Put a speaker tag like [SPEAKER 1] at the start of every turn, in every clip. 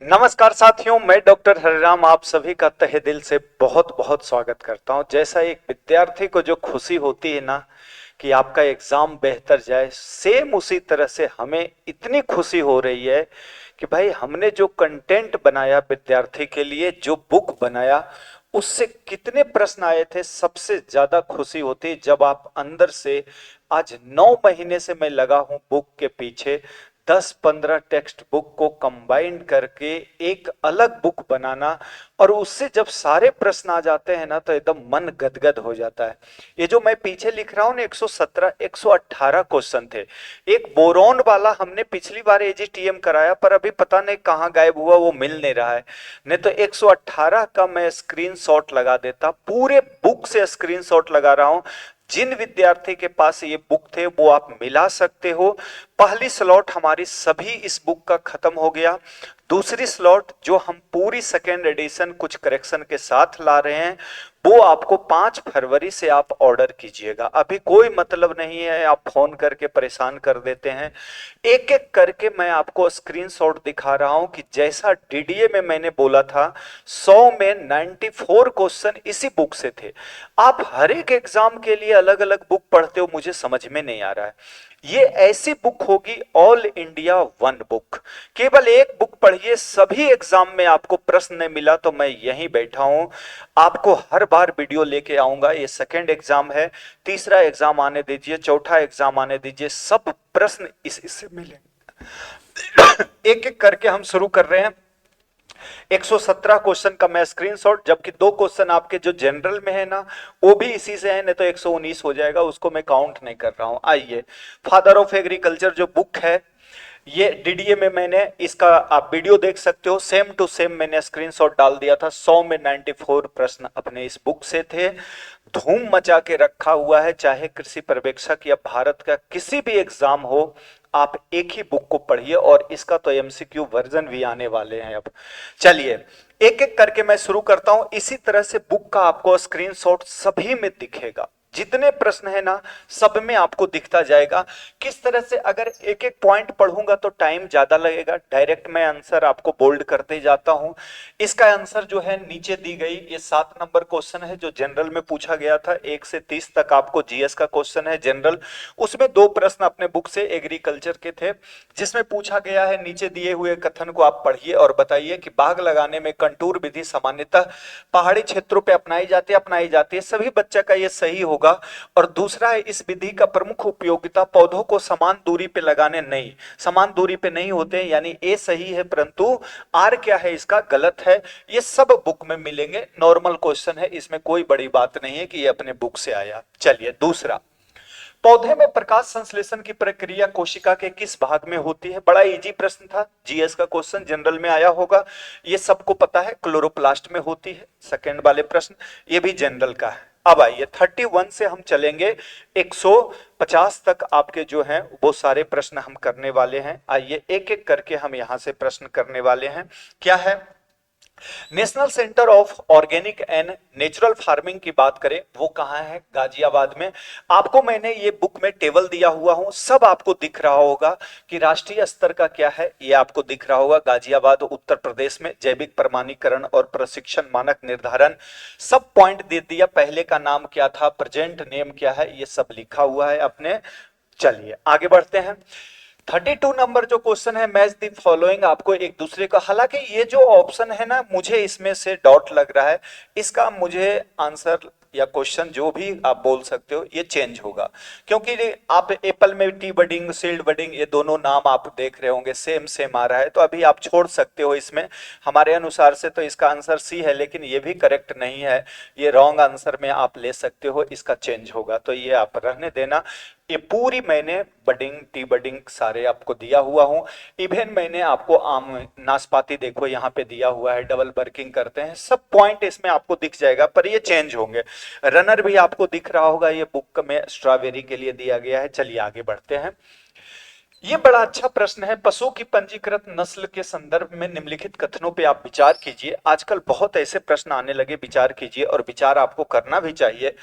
[SPEAKER 1] नमस्कार साथियों, मैं डॉक्टर हरिराम आप सभी का तहे दिल से बहुत बहुत स्वागत करता हूं। जैसा एक विद्यार्थी को जो खुशी होती है ना कि आपका एग्जाम बेहतर जाए, सेम उसी तरह से हमें इतनी खुशी हो रही है कि भाई हमने जो कंटेंट बनाया विद्यार्थी के लिए, जो बुक बनाया, उससे कितने प्रश्न आए थे। सबसे ज्यादा खुशी होती जब आप अंदर से, आज 9 महीने से मैं लगा हूं बुक के पीछे, 10-15 टेक्स्ट बुक को कंबाइंड करके एक अलग बुक बनाना, और उससे जब सारे प्रश्न आ जाते हैं ना तो एकदम मन गदगद हो जाता है। ये जो मैं पीछे लिख रहा हूँ ना, 117 118 क्वेश्चन थे। एक बोरॉन वाला हमने पिछली बार एजीटीएम कराया, पर अभी पता नहीं कहाँ गायब हुआ, वो मिल नहीं रहा है। नहीं तो 118 का मैं स्क्रीनशॉट लगा देता, पूरे बुक से स्क्रीनशॉट लगा रहा हूँ। जिन विद्यार्थी के पास ये बुक थे वो आप मिला सकते हो। पहली स्लॉट हमारी सभी इस बुक का खत्म हो गया। दूसरी स्लॉट जो हम पूरी सेकेंड एडिशन कुछ करेक्शन के साथ ला रहे हैं, वो आपको 5 फरवरी से आप ऑर्डर कीजिएगा। अभी कोई मतलब नहीं है आप फोन करके परेशान कर देते हैं। एक एक करके मैं आपको स्क्रीनशॉट दिखा रहा हूं कि जैसा डीडीए में मैंने बोला था, 100 में 94 क्वेश्चन इसी बुक से थे। आप हर एक एग्जाम के लिए अलग अलग बुक पढ़ते हो, मुझे समझ में नहीं आ रहा है। ये ऐसी बुक होगी ऑल इंडिया वन बुक। केवल एक बुक पढ़िए, सभी एग्जाम में आपको प्रश्न नहीं मिला तो मैं यहीं बैठा हूं, आपको हर बार वीडियो लेके आऊंगा। ये सेकंड एग्जाम है, तीसरा एग्जाम आने दीजिए, चौथा एग्जाम आने दीजिए, सब प्रश्न इससे मिलेंगे। एक एक करके हम शुरू कर रहे हैं। 117 क्वेश्चन का मैं स्क्रीनशॉट, जबकि 2 क्वेश्चन आपके जो जनरल में है ना, वो भी इसी से है, नहीं तो 119 हो जाएगा, उसको मैं काउंट नहीं कर रहा हूं। आइए, फादर ऑफ एग्रीकल्चर जो बुक है, ये डीडीए में मैंने इसका आप वीडियो देख सकते हो, सेम टू सेम मैंने स्क्रीनशॉट डाल दिया था। 100 में 94 प्रश्न अपने इस बुक से थे। धूम मचा के रखा हुआ है, चाहे कृषि पर्यवेक्षक या भारत का किसी भी एग्जाम हो, आप एक ही बुक को पढ़िए, और इसका तो एमसीक्यू वर्जन भी आने वाले हैं अब। चलिए, एक एक करके मैं शुरू करता हूं। इसी तरह से बुक का आपको स्क्रीनशॉट सभी में दिखेगा, जितने प्रश्न है ना सब में आपको दिखता जाएगा। किस तरह से, अगर एक एक पॉइंट पढ़ूंगा तो टाइम ज्यादा लगेगा, डायरेक्ट मैं आंसर आपको बोल्ड करते जाता हूं। इसका आंसर जो है नीचे दी गई, ये 7 नंबर क्वेश्चन है जो जनरल में पूछा गया था। 1 से 30 तक आपको जीएस का क्वेश्चन है जनरल, उसमें 2 प्रश्न अपने बुक से एग्रीकल्चर के थे, जिसमें पूछा गया है नीचे दिए हुए कथन को आप पढ़िए और बताइए कि बाग लगाने में कंटूर विधि सामान्यतः पहाड़ी क्षेत्रों पे अपनाई जाती है, सभी बच्चा का ये सही होगा। और दूसरा है, इस विधि का प्रमुख उपयोगिता पौधों को समान दूरी पे लगाने, नहीं, समान दूरी पे नहीं होते, यानी ए सही है, परंतु आर क्या है इसका गलत है। ये सब बुक में मिलेंगे, नॉर्मल क्वेश्चन है, इसमें कोई बड़ी बात नहीं है कि ये अपने बुक से आया। चलिए, दूसरा, पौधे में प्रकाश संश्लेषण की प्रक्रिया कोशिका के किस भाग में होती है? बड़ा इजी प्रश्न था, जीएस का क्वेश्चन जनरल में आया होगा, ये सबको पता है, क्लोरोप्लास्ट में होती है। सेकंड वाले प्रश्न ये भी जनरल का है। अब आइए 31 से हम चलेंगे 150 तक, आपके जो हैं वो सारे प्रश्न हम करने वाले हैं। आइए एक एक करके हम यहां से प्रश्न करने वाले हैं। क्या है, national centre of organic and natural farming की बात करें, वो कहाँ है? गाजियाबाद में। आपको मैंने ये बुक में टेबल दिया हुआ हूं, सब आपको दिख रहा होगा कि राष्ट्रीय स्तर का क्या है, ये आपको दिख रहा होगा। गाजियाबाद उत्तर प्रदेश में, जैविक प्रमाणीकरण और प्रशिक्षण मानक निर्धारण, सब पॉइंट दे दिया। पहले का नाम क्या था, प्रेजेंट नेम क्या है, ये सब लिखा हुआ है अपने। चलिए आगे बढ़ते हैं। 32 नंबर जो क्वेश्चन है, मैच द फॉलोइंग, आपको एक दूसरे का, हालांकि ये जो ऑप्शन है ना, मुझे इसमें से डाउट लग रहा है, इसका मुझे आंसर या क्वेश्चन जो भी आप बोल सकते हो ये चेंज होगा, क्योंकि आप एप्पल में टी बडिंग, सील्ड बडिंग, ये दोनों नाम आप देख रहे होंगे, सेम सेम आ रहा है, तो अभी आप छोड़ सकते हो इसमें। हमारे अनुसार से तो इसका आंसर सी है, लेकिन ये भी करेक्ट नहीं है, ये रॉन्ग आंसर में आप ले सकते हो, इसका चेंज होगा, तो ये आप रहने देना। ये पूरी मैंने बडिंग, टी बडिंग सारे आपको दिया हुआ हूं। इवन मैंने आपको आम, नाशपाती देखो यहाँ पे दिया हुआ है, डबल वर्किंग करते हैं, सब पॉइंट इसमें आपको दिख जाएगा, पर ये चेंज होंगे। रनर भी आपको दिख रहा होगा, ये बुक में स्ट्रॉबेरी के लिए दिया गया है। चलिए आगे बढ़ते हैं। ये बड़ा अच्छा प्रश्न है। पशुओं की पंजीकृत नस्ल के संदर्भ में निम्नलिखित कथनों पे आप विचार कीजिए। आजकल बहुत ऐसे प्रश्न आने लगे, विचार कीजिए और विचार आपको करना भी चाहिए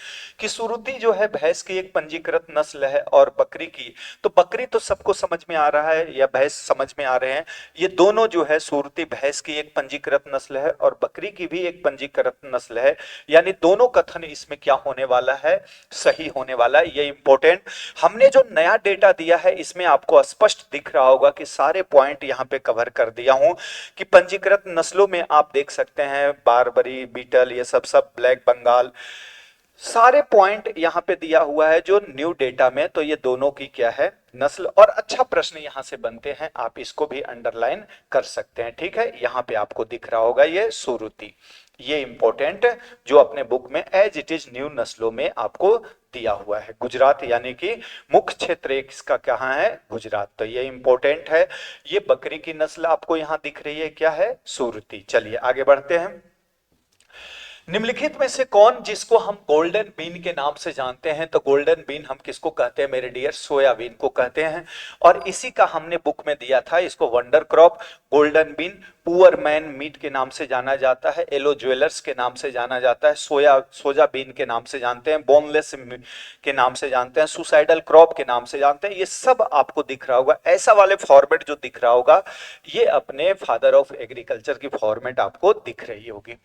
[SPEAKER 1] कि सुरुति जो है भैंस की एक पंजीकृत नस्ल है और बकरी की, तो बकरी तो सबको समझ में आ रहा है या भैंस समझ में आ रहे हैं, ये दोनों जो है सुरुति भैंस की एक पंजीकृत नस्ल है और बकरी की भी एक पंजीकृत नस्ल है। यानी दोनों कथन इसमें क्या होने वाला है, सही होने वाला है। ये इंपॉर्टेंट, हमने जो नया डेटा दिया है इसमें आपको स्पष्ट दिख रहा होगा कि सारे पॉइंट यहाँ पे कवर कर दिया हूं कि पंजीकृत नस्लों में आप देख सकते हैं बारबरी, बीटल, ये सब सब ब्लैक बंगाल, सारे पॉइंट यहाँ पे दिया हुआ है जो न्यू डेटा में। तो ये दोनों की क्या है, नस्ल। और अच्छा प्रश्न यहाँ से बनते हैं, आप इसको भी अंडरलाइन कर सकते हैं। ठीक है, यहाँ पे आपको दिख रहा होगा ये सुरुति, ये इंपॉर्टेंट जो अपने बुक में एज इट इज न्यू नस्लों में आपको दिया हुआ है। गुजरात यानी कि मुख्य क्षेत्र एक इसका कहाँ है, गुजरात, तो ये इंपॉर्टेंट है। ये बकरी की नस्ल आपको यहाँ दिख रही है, क्या है, सुरती। चलिए आगे बढ़ते हैं। निम्नलिखित में से कौन, जिसको हम गोल्डन बीन के नाम से जानते हैं, तो गोल्डन बीन हम किसको कहते हैं मेरे डियर, सोयाबीन को कहते हैं। और इसी का हमने बुक में दिया था, इसको wonder crop, golden bean, poor man meat के नाम से जाना जाता है, येलो ज्वेलर्स के नाम से जाना जाता है, सोजा बीन के नाम से जानते हैं, बोनलेस के नाम से जानते हैं, सुसाइडल क्रॉप के नाम से जानते हैं। ये सब आपको दिख रहा होगा, ऐसा वाले फॉर्मेट जो दिख रहा होगा ये अपने फादर ऑफ एग्रीकल्चर की फॉर्मेट आपको दिख रही होगी।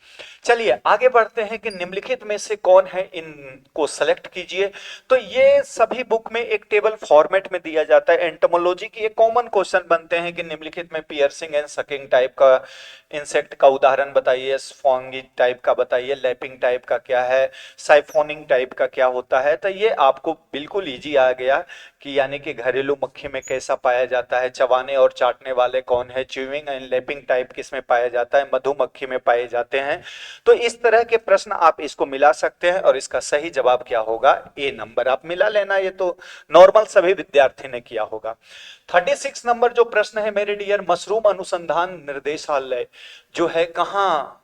[SPEAKER 1] चलिए आगे बढ़ते हैं कि निम्नलिखित में से कौन है, इनको सेलेक्ट कीजिए। तो ये सभी बुक में एक टेबल फॉर्मेट में दिया जाता है। एंटोमोलॉजी की एक कॉमन क्वेश्चन बनते हैं कि निम्नलिखित में पियर्सिंग एंड सकिंग टाइप का इंसेक्ट का उदाहरण बताइए, स्फॉन्गी टाइप का बताइए, लैपिंग टाइप का क्या है, साइफोनिंग टाइप का क्या होता है। तो ये आपको बिल्कुल इजी आ गया कि यानी कि घरेलू मक्खी में कैसा पाया जाता है, चबाने और चाटने वाले कौन है, च्यूइंग एंड लैपिंग टाइप किस में पाया जाता है, मधुमक्खी में पाए जाते हैं। तो इस तरह के प्रश्न आप इसको मिला सकते हैं और इसका सही जवाब क्या होगा, ए नंबर आप मिला लेना। ये तो नॉर्मल सभी विद्यार्थी ने किया होगा। 36 नंबर जो प्रश्न है मेरे डियर, मशरूम अनुसंधान निर्देशालय जो है कहाँ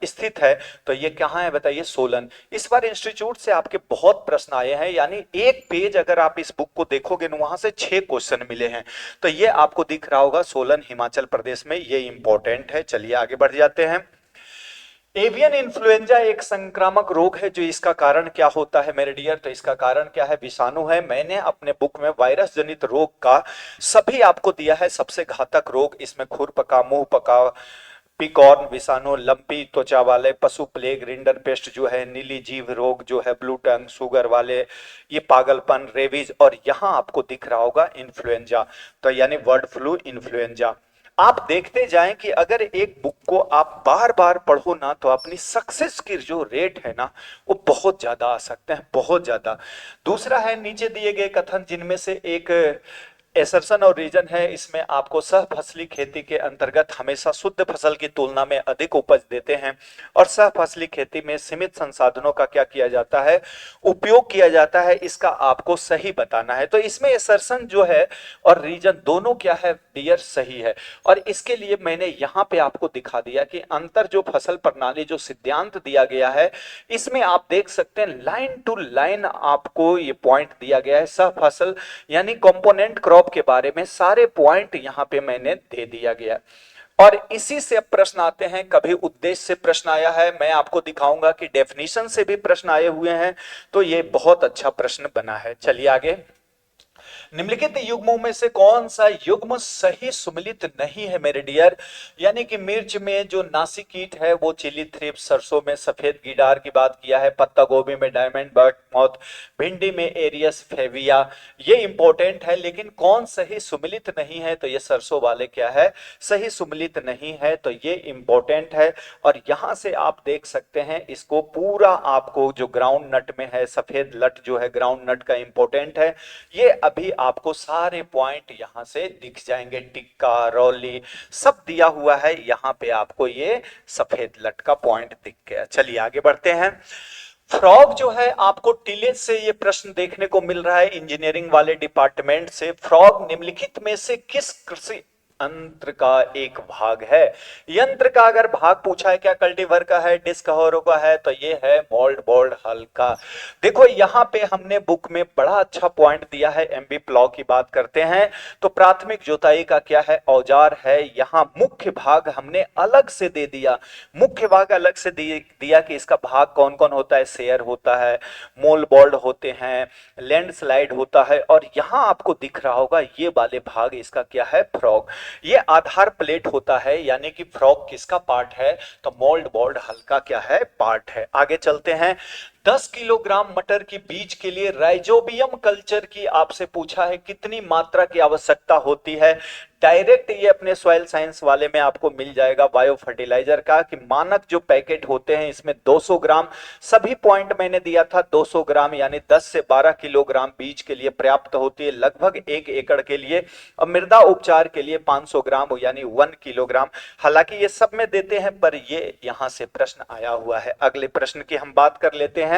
[SPEAKER 1] स्थित है, तो ये कहाँ है बताइए, सोलन। इस बार इंस्टीट्यूट से आपके बहुत प्रश्न आए हैं, यानी एक पेज अगर आप इस बुक को देखोगे ना वहां से 6 क्वेश्चन मिले हैं। तो ये आपको दिख रहा होगा सोलन हिमाचल प्रदेश में, ये इंपॉर्टेंट है। चलिए आगे बढ़ जाते हैं। एवियन इन्फ्लुएंजा एक संक्रामक रोग है, जो इसका कारण क्या होता है मेरे डियर, तो इसका कारण क्या है, विषाणु है। मैंने अपने बुक में वायरस जनित रोग का सभी आपको दिया है। सबसे घातक रोग इसमें खुर पका, मुंह पका, पिकॉर्न विषाणु, लंपी त्वचा वाले, पशु प्लेग, रिंडर पेस्ट जो है, नीली जीव रोग जो है, ब्लू टंग, शुगर वाले, ये पागलपन, रेबीज, और यहाँ आपको दिख रहा होगा इन्फ्लुएंजा, तो यानी बर्ड फ्लू, इन्फ्लुएंजा। आप देखते जाएं कि अगर एक बुक को आप बार बार पढ़ो ना तो अपनी सक्सेस की जो रेट है ना वो बहुत ज्यादा आ सकते हैं, बहुत ज्यादा। दूसरा है नीचे दिए गए कथन जिनमें से एक एसर्शन और रीजन है, इसमें आपको सह फसली खेती के अंतर्गत हमेशा शुद्ध फसल की तुलना में अधिक उपज देते हैं और सह फसली खेती में सीमित संसाधनों का क्या किया जाता है, उपयोग किया जाता है, इसका आपको सही बताना है। तो इसमें एसर्शन जो है और रीजन दोनों क्या है डियर, सही है। और इसके लिए मैंने यहाँ पे आपको दिखा दिया कि अंतर जो फसल प्रणाली जो सिद्धांत दिया गया है, इसमें आप देख सकते हैं लाइन टू लाइन आपको ये पॉइंट दिया गया है। सह फसल यानी कंपोनेंट क्रॉप के बारे में सारे पॉइंट यहां पे मैंने दे दिया गया। और इसी से अब प्रश्न आते हैं, कभी उद्देश्य से प्रश्न आया है, मैं आपको दिखाऊंगा कि डेफिनेशन से भी प्रश्न आए हुए हैं। तो ये बहुत अच्छा प्रश्न बना है। चलिए आगे। निम्नलिखित युग्मों में से कौन सा युग्म सही सुमिलित नहीं है मेरे डियर, यानी कि मिर्च में जो नासी कीट है वो चिली थ्रिप्स, सरसों में सफेद गिडार की बात किया है, पत्ता गोभी में डायमंड बर्ड मॉथ, भिंडी में एरियस फेविया, ये इंपॉर्टेंट है। लेकिन कौन सही सुमिलित नहीं है, तो ये सरसों वाले क्या है, सही सुमिलित नहीं है, तो ये इंपॉर्टेंट है। और यहां से आप देख सकते हैं इसको पूरा आपको जो ग्राउंड नट में है, सफेद लट जो है ग्राउंड नट का इंपॉर्टेंट है। ये अभी आपको सारे पॉइंट यहां से दिख जाएंगे, टिक्का, रौली सब दिया हुआ है, यहां पे आपको ये सफेद लट का पॉइंट दिख गया। चलिए आगे बढ़ते हैं। फ्रॉग जो है आपको टिलेज से ये प्रश्न देखने को मिल रहा है इंजीनियरिंग वाले डिपार्टमेंट से। फ्रॉग निम्नलिखित में से किस कृषि यंत्र का एक भाग है। यंत्र का अगर भाग पूछा है क्या कल्टीवर का है, डिस्क हौरो का है, तो ये है मोल्ड बोर्ड हल का। देखो यहाँ पे हमने बुक में बड़ा अच्छा पॉइंट दिया है। एमबी प्लॉ की बात करते हैं तो प्राथमिक जोताई का क्या है, औजार है। यहाँ मुख्य भाग हमने अलग से दे दिया, मुख्य भाग अलग से दिया कि इसका भाग कौन कौन होता है, शेयर होता है, मोल बोल्ड होते हैं, लैंडस्लाइड होता है, और यहाँ आपको दिख रहा होगा ये वाले भाग इसका क्या है, फ्रॉग। ये आधार प्लेट होता है, यानी कि फ्रॉग किसका पार्ट है, तो मोल्ड बोर्ड हल्का क्या है, पार्ट है। आगे चलते हैं। 10 किलोग्राम मटर की बीज के लिए राइजोबियम कल्चर की आपसे पूछा है कितनी मात्रा की आवश्यकता होती है। डायरेक्ट ये अपने सॉइल साइंस वाले में आपको मिल जाएगा बायो फर्टिलाइजर का, कि मानक जो पैकेट होते हैं इसमें 200 ग्राम, सभी पॉइंट मैंने दिया था 200 ग्राम, यानी 10 से 12 किलोग्राम बीज के लिए पर्याप्त होती है, लगभग 1 एकड़ के लिए। और मृदा उपचार के लिए 500 ग्राम यानी 1 किलोग्राम। हालांकि ये सब में देते हैं, पर ये यहां से प्रश्न आया हुआ है। अगले प्रश्न की हम बात कर लेते हैं।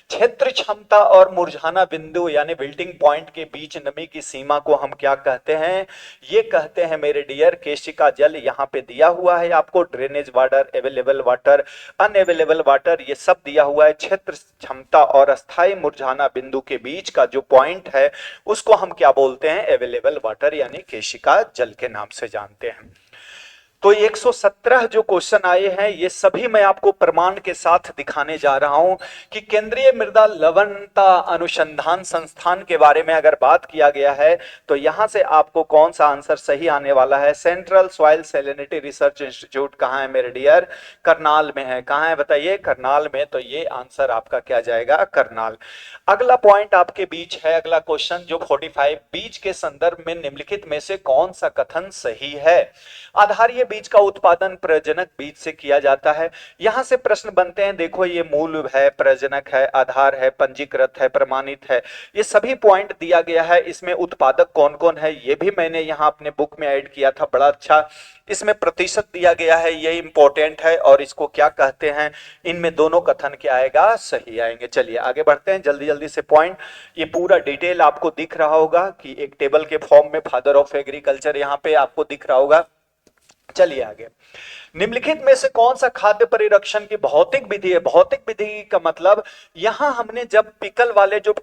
[SPEAKER 1] क्षेत्र क्षमता और मुरझाना बिंदु यानी विल्टिंग पॉइंट के बीच नमी की सीमा को हम क्या कहते हैं, ये कहते हैं मेरे डियर केशिका जल। यहाँ पे दिया हुआ है आपको drainage water, available water, unavailable water, ये सब दिया हुआ है। क्षेत्र क्षमता और अस्थायी मुरझाना बिंदु के बीच का जो पॉइंट है उसको हम क्या बोलते हैं, अवेलेबल वाटर यानी केशिका जल के नाम से जानते हैं। तो 117 जो क्वेश्चन आए हैं ये सभी मैं आपको प्रमाण के साथ दिखाने जा रहा हूं कि केंद्रीय मृदा लवणता अनुसंधान संस्थान के बारे में अगर बात किया गया है तो यहां से आपको कौन सा आंसर सही आने वाला है। Central soil salinity research institute कहां है मेरे डियर, करनाल में है। कहां है बताइए, करनाल में। तो ये आंसर आपका क्या जाएगा, करनाल। अगला पॉइंट आपके बीच है, अगला क्वेश्चन जो 45, बीज के संदर्भ में निम्नलिखित में से कौन सा कथन सही है। आधारीय बीज का उत्पादन प्रजनक बीज से किया जाता है। यहां से प्रश्न बनते हैं, देखो ये मूल है, प्रजनक है, आधार है, पंजीकृत है, प्रमाणित है, ये सभी पॉइंट दिया गया है। इसमें उत्पादक कौन कौन है ये भी मैंने यहां अपने बुक में ऐड किया था, बड़ा अच्छा। इसमें प्रतिशत दिया गया है, ये इंपॉर्टेंट है, और इसको क्या कहते हैं, इनमें दोनों कथन क्या आएगा, सही आएंगे। चलिए आगे बढ़ते हैं जल्दी जल्दी से पॉइंट। ये पूरा डिटेल आपको दिख रहा होगा कि एक टेबल के फॉर्म में, फादर ऑफ एग्रीकल्चर यहां पे आपको दिख रहा होगा। चलिए आगे। निम्नलिखित में से कौन सा खाद्य परिरक्षण की भौतिक विधि है। भौतिक विधि का मतलब यहां हमने जब पिकल वाले जो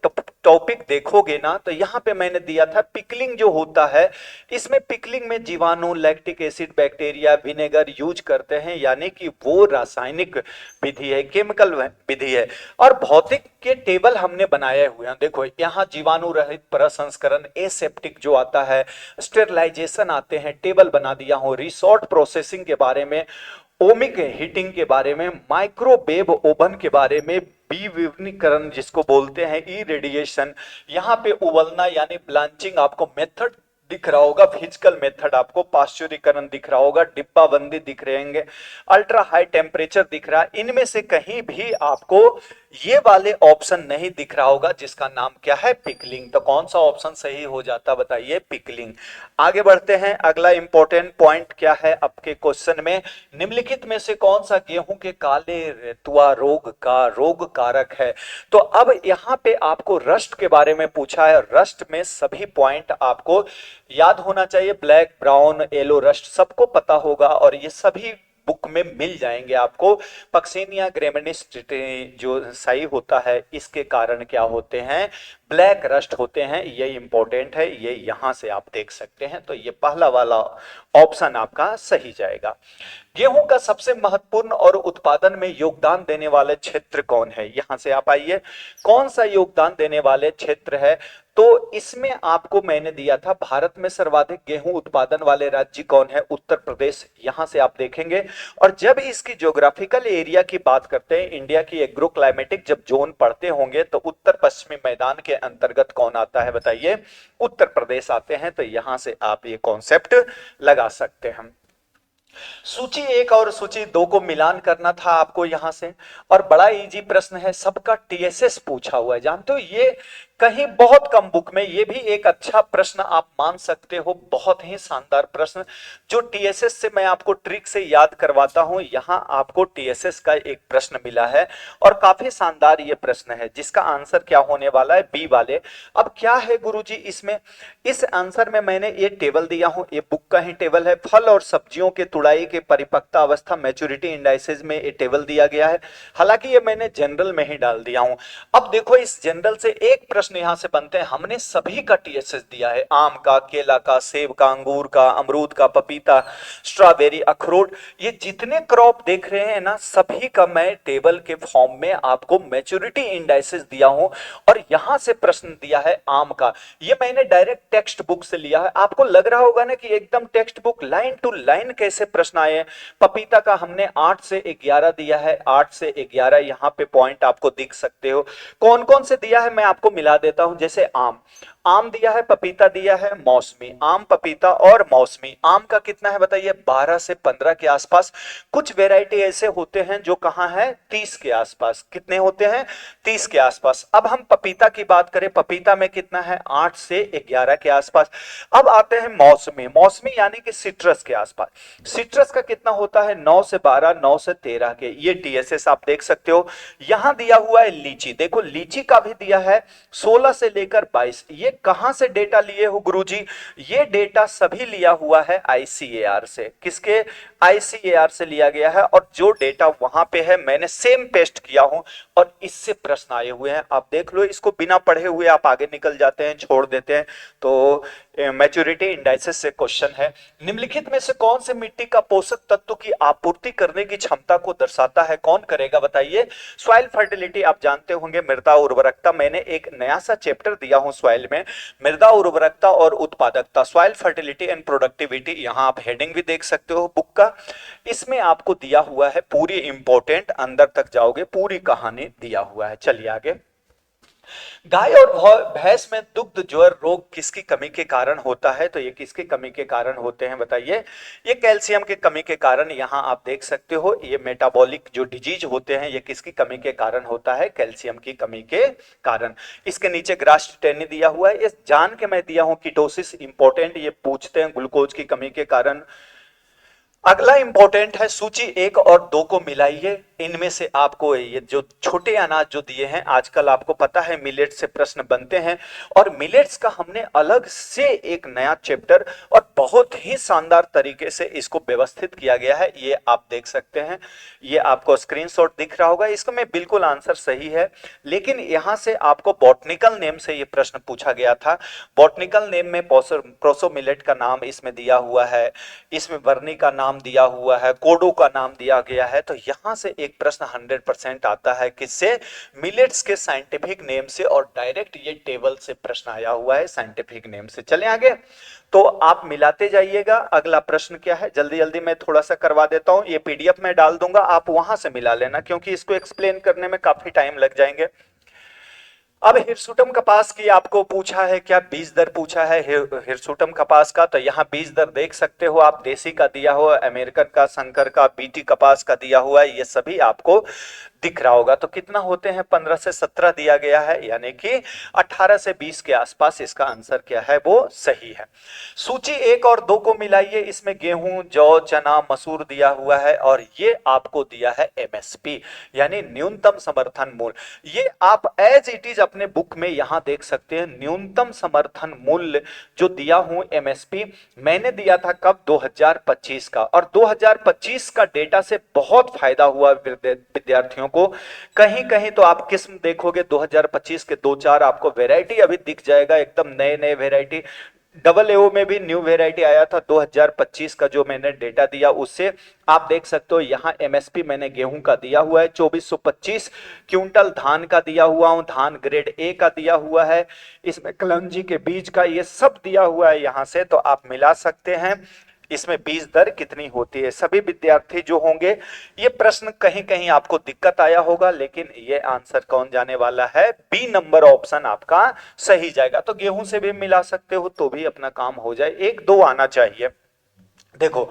[SPEAKER 1] टॉपिक देखोगे ना तो यहां पे मैंने दिया था पिकलिंग जो होता है, इसमें पिकलिंग में जीवाणु, lactic acid, bacteria, vinegar use करते हैं, यानी कि वो रासायनिक विधि है, केमिकल विधि है। और भौतिक के टेबल हमने बनाए हुए हैं, देखो यहां जीवाणु रहित प्रसंस्करण, एसेप्टिक जो आता है, स्टेरलाइजेशन आते हैं, टेबल बना दिया हूं। रिसोर्ट प्रोसेसिंग के बारे में, ओमिक हीटिंग के बारे में, माइक्रोवेव ओवन के बारे में, विविधीकरण जिसको बोलते हैं, ई रेडिएशन, यहाँ पे उबलना यानी ब्लांचिंग आपको मेथड दिख रहा होगा, फिजिकल मेथड आपको, पाश्चुरीकरण दिख रहा होगा, डिब्बाबंदी दिख रहेंगे, अल्ट्रा हाई टेम्परेचर दिख रहा है। इनमें से कहीं भी आपको ये वाले ऑप्शन नहीं दिख रहा होगा जिसका नाम क्या है, पिकलिंग। तो कौन सा ऑप्शन सही हो जाता बताइए, पिकलिंग। आगे बढ़ते हैं, अगला इंपॉर्टेंट पॉइंट क्या है आपके क्वेश्चन में, निम्नलिखित में से कौन सा गेहूं के काले रेतुआ रोग का रोग कारक है। तो अब यहां पे आपको रस्ट के बारे में पूछा है। रस्ट में सभी पॉइंट आपको याद होना चाहिए, ब्लैक, ब्राउन, येलो रस्ट सबको पता होगा, और ये सभी बुक में मिल जाएंगे आपको। पक्सेनिया ग्रेमिनिस जो सही होता है, इसके कारण क्या होते हैं, ब्लैक रस्ट होते हैं, ये इंपॉर्टेंट है, ये यहां से आप देख सकते हैं। तो ये पहला वाला ऑप्शन आपका सही जाएगा। गेहूं का सबसे महत्वपूर्ण और उत्पादन में योगदान देने वाले क्षेत्र कौन है, यहां से आप आइए, कौन सा योगदान देने वाले क्षेत्र है। तो इसमें आपको मैंने दिया था भारत में सर्वाधिक गेहूं उत्पादन वाले राज्य कौन है, उत्तर प्रदेश, यहां से आप देखेंगे। और जब इसकी ज्योग्राफिकल एरिया की बात करते हैं, इंडिया की एग्रो क्लाइमेटिक जब जोन पढ़ते होंगे, तो उत्तर पश्चिमी मैदान के अंतर्गत कौन आता है बताइए, उत्तर प्रदेश आते हैं। तो यहां से आप ये कॉन्सेप्ट लगा सकते हैं। सूची 1 और सूची 2 को मिलान करना था आपको यहां से, और बड़ा इजी प्रश्न है, सबका टीएसएस पूछा हुआ है। जानते हो ये कहीं बहुत कम बुक में। ये भी एक अच्छा प्रश्न आप मान सकते हो, बहुत ही शानदार प्रश्न जो टीएसएस से मैं आपको ट्रिक से याद करवाता हूं। यहां आपको टीएसएस का एक प्रश्न मिला है और काफी शानदार ये प्रश्न है जिसका आंसर क्या होने वाला है, बी वाले। अब क्या है गुरुजी इसमें, इस आंसर में मैंने ये टेबल दिया हूं, ये बुक का ही टेबल है। फल और सब्जियों के तुड़ाई के परिपक्वता अवस्था मैच्योरिटी इंडाइसेस में ये टेबल दिया गया है। हालांकि ये मैंने जनरल में ही डाल दिया हूं। अब देखो इस जनरल से एक प्रश्न यहां से बनते हैं। हमने सभी का टीएसएस दिया है, आम का, केला का, सेब का, अंगूर का, अमरूद का, पपीता, स्ट्रॉबेरी, अखरोट, ये जितने क्रॉप देख रहे हैं ना, सभी का मैं टेबल के फॉर्म में आपको मैच्योरिटी इंडाइसेस दिया हूं। और यहां से प्रश्न दिया है आम का, ये मैंने डायरेक्ट टेक्स्ट बुक से लिया है। आपको लग रहा होगा ना कि एकदम text book, line to line कैसे प्रश्न आए हैं। पपीता का हमने 8 से 11 दिया है, 8 से 11 यहां पे पॉइंट आपको दिख सकते हो। कौन कौन से दिया है मैं आपको मिला देता हूं। जैसे आम, आम दिया है, पपीता दिया है, मौसमी, आम, पपीता और मौसमी। आम का कितना है बताइए, 12 से 15 के आसपास। कुछ वेराइटी ऐसे होते हैं जो कहां है, 30 के आसपास। कितने होते हैं, 30 के आसपास। अब हम पपीता की बात करें, पपीता में कितना है, 8 से 11 के आसपास। अब आते हैं मौसमी, मौसमी यानी कि सिट्रस के आसपास। सिट्रस का कितना होता है, 9 से 12, 9 से 13 के। ये टीएसएस आप देख सकते हो। यहां दिया हुआ है लीची, देखो लीची का भी दिया है 16 से लेकर 22। ये कहां से डेटा लिए हो गुरुजी, ये डेटा सभी लिया हुआ है आईसीएआर से। किसके, आईसीएआर से लिया गया है। और जो डेटा वहां पे है मैंने सेम पेस्ट किया हूं और इससे प्रश्न आए हुए हैं। आप देख लो, इसको बिना पढ़े हुए आप आगे निकल जाते हैं, छोड़ देते हैं। तो मैच्योरिटी इंडाइसेस से क्वेश्चन है, निम्नलिखित में से कौन से मिट्टी का पोषक तत्व की आपूर्ति करने की क्षमता को दर्शाता है। कौन करेगा बताइए, सॉइल फर्टिलिटी। आप जानते होंगे मृदा उर्वरकता, मैंने एक नया सा चैप्टर दिया हूं सॉइल में, मृदा उर्वरकता और उत्पादकता, सॉइल फर्टिलिटी एंड प्रोडक्टिविटी। यहां आप हेडिंग भी देख सकते हो बुक का। इसमें आपको दिया हुआ है पूरी इंपॉर्टेंट, अंदर तक जाओगे पूरी कहानी दिया हुआ है। चलिए आगे। गाय और भैंस में दुग्ध ज्वर रोग किसकी कमी के कारण होता है, तो ये किसकी कमी के कारण होते हैं बताइए, ये कैल्शियम की कमी के कारण। यहां आप देख सकते हो ये मेटाबॉलिक जो डिजीज होते हैं ये किसकी कमी के कारण होता है, कैल्शियम की कमी के कारण। इसके नीचे ग्रास टेनी दिया हुआ है, ये जान के मैं दिया हूं। कीटोसिस इंपॉर्टेंट, ये पूछते हैं ग्लूकोज की कमी के कारण। अगला इंपॉर्टेंट है, सूची 1 और 2 को मिलाइए। इनमें से आपको ये जो छोटे अनाज जो दिए हैं, आजकल आपको पता है मिलेट से प्रश्न बनते हैं और मिलेट्स का हमने अलग से एक नया चैप्टर और बहुत ही शानदार तरीके से इसको व्यवस्थित किया गया है। ये आप देख सकते हैं, ये आपको स्क्रीनशॉट दिख रहा होगा। इसको मैं बिल्कुल आंसर सही है, लेकिन यहां से आपको बॉटनिकल नेम से ये प्रश्न पूछा गया था। बॉटनिकल नेम में प्रोसो मिलेट का नाम इसमें दिया हुआ है, इसमें वर्नी का नाम दिया हुआ है, कोडो का नाम दिया गया है। तो यहां से एक प्रश्न 100% आता है किससे, मिलेट्स के साइंटिफिक नेम से। और डायरेक्ट ये टेबल से प्रश्न आया हुआ है साइंटिफिक नेम से। चलें आगे, तो आप मिलाते जाइएगा। अगला प्रश्न क्या है, जल्दी जल्दी मैं थोड़ा सा करवा देता हूं। ये पीडीएफ में डाल दूंगा, आप वहां से मिला लेना, क्योंकि इसको एक्सप्लेन करने में काफी टाइम लग जाएंगे। अब हिरसुटम कपास की आपको पूछा है, क्या बीज दर पूछा है हिरसुटम कपास का, तो यहाँ बीज दर देख सकते हो आप। देसी का दिया हुआ, अमेरिकन का, संकर का, बीटी कपास का दिया हुआ है, ये सभी आपको दिख रहा होगा। तो कितना होते हैं, 15 से 17 दिया गया है, यानी कि 18 से 20 के आसपास इसका आंसर क्या है, वो सही है। सूची 1 और 2 को मिलाइए। इसमें गेहूं, जौ, चना, मसूर दिया हुआ है और ये आपको दिया है एमएसपी यानी न्यूनतम समर्थन मूल्य। ये आप एज इट इज अपने बुक में यहां देख सकते हैं। न्यूनतम समर्थन मूल्य जो दिया हूं एमएसपी, मैंने दिया था कब, 2025 का। और 2025 का डेटा से बहुत फायदा हुआ विद्यार्थियों को। कहीं कहीं तो आप किस्म देखोगे 2025 के 2-4 आपको वेराइटी अभी दिख जाएगा, एकदम नए नए वेराइटी। डबल एओ में भी न्यू वेराइटी आया था 2025 का, जो मैंने डेटा दिया उससे आप देख सकते हो। यहाँ एमएसपी मैंने गेहूं का दिया हुआ है 2425 क्विंटल, धान का दिया हुआ हूं, धान ग्रेड ए का दिया हुआ है, इसमें कलंजी के बीज का, ये सब दिया हुआ है यहाँ से। तो आप मिला सकते हैं इसमें बीज दर कितनी होती है। सभी विद्यार्थी जो होंगे, ये प्रश्न कहीं कहीं आपको दिक्कत आया होगा, लेकिन ये आंसर कौन जाने वाला है, बी नंबर ऑप्शन आपका सही जाएगा। तो गेहूं से भी मिला सकते हो तो भी अपना काम हो जाए, 1-2 आना चाहिए। देखो,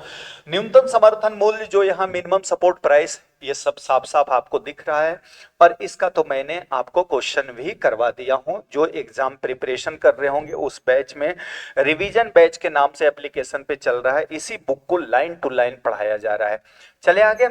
[SPEAKER 1] न्यूनतम समर्थन मूल्य जो यहाँ मिनिमम सपोर्ट प्राइस, ये सब साफ साफ आपको दिख रहा है। और इसका तो मैंने आपको क्वेश्चन भी करवा दिया हूं, जो एग्जाम प्रिपरेशन कर रहे होंगे उस बैच में, रिवीजन बैच के नाम से एप्लीकेशन पे चल रहा है, इसी बुक को लाइन टू लाइन पढ़ाया जा रहा है। चले आगे।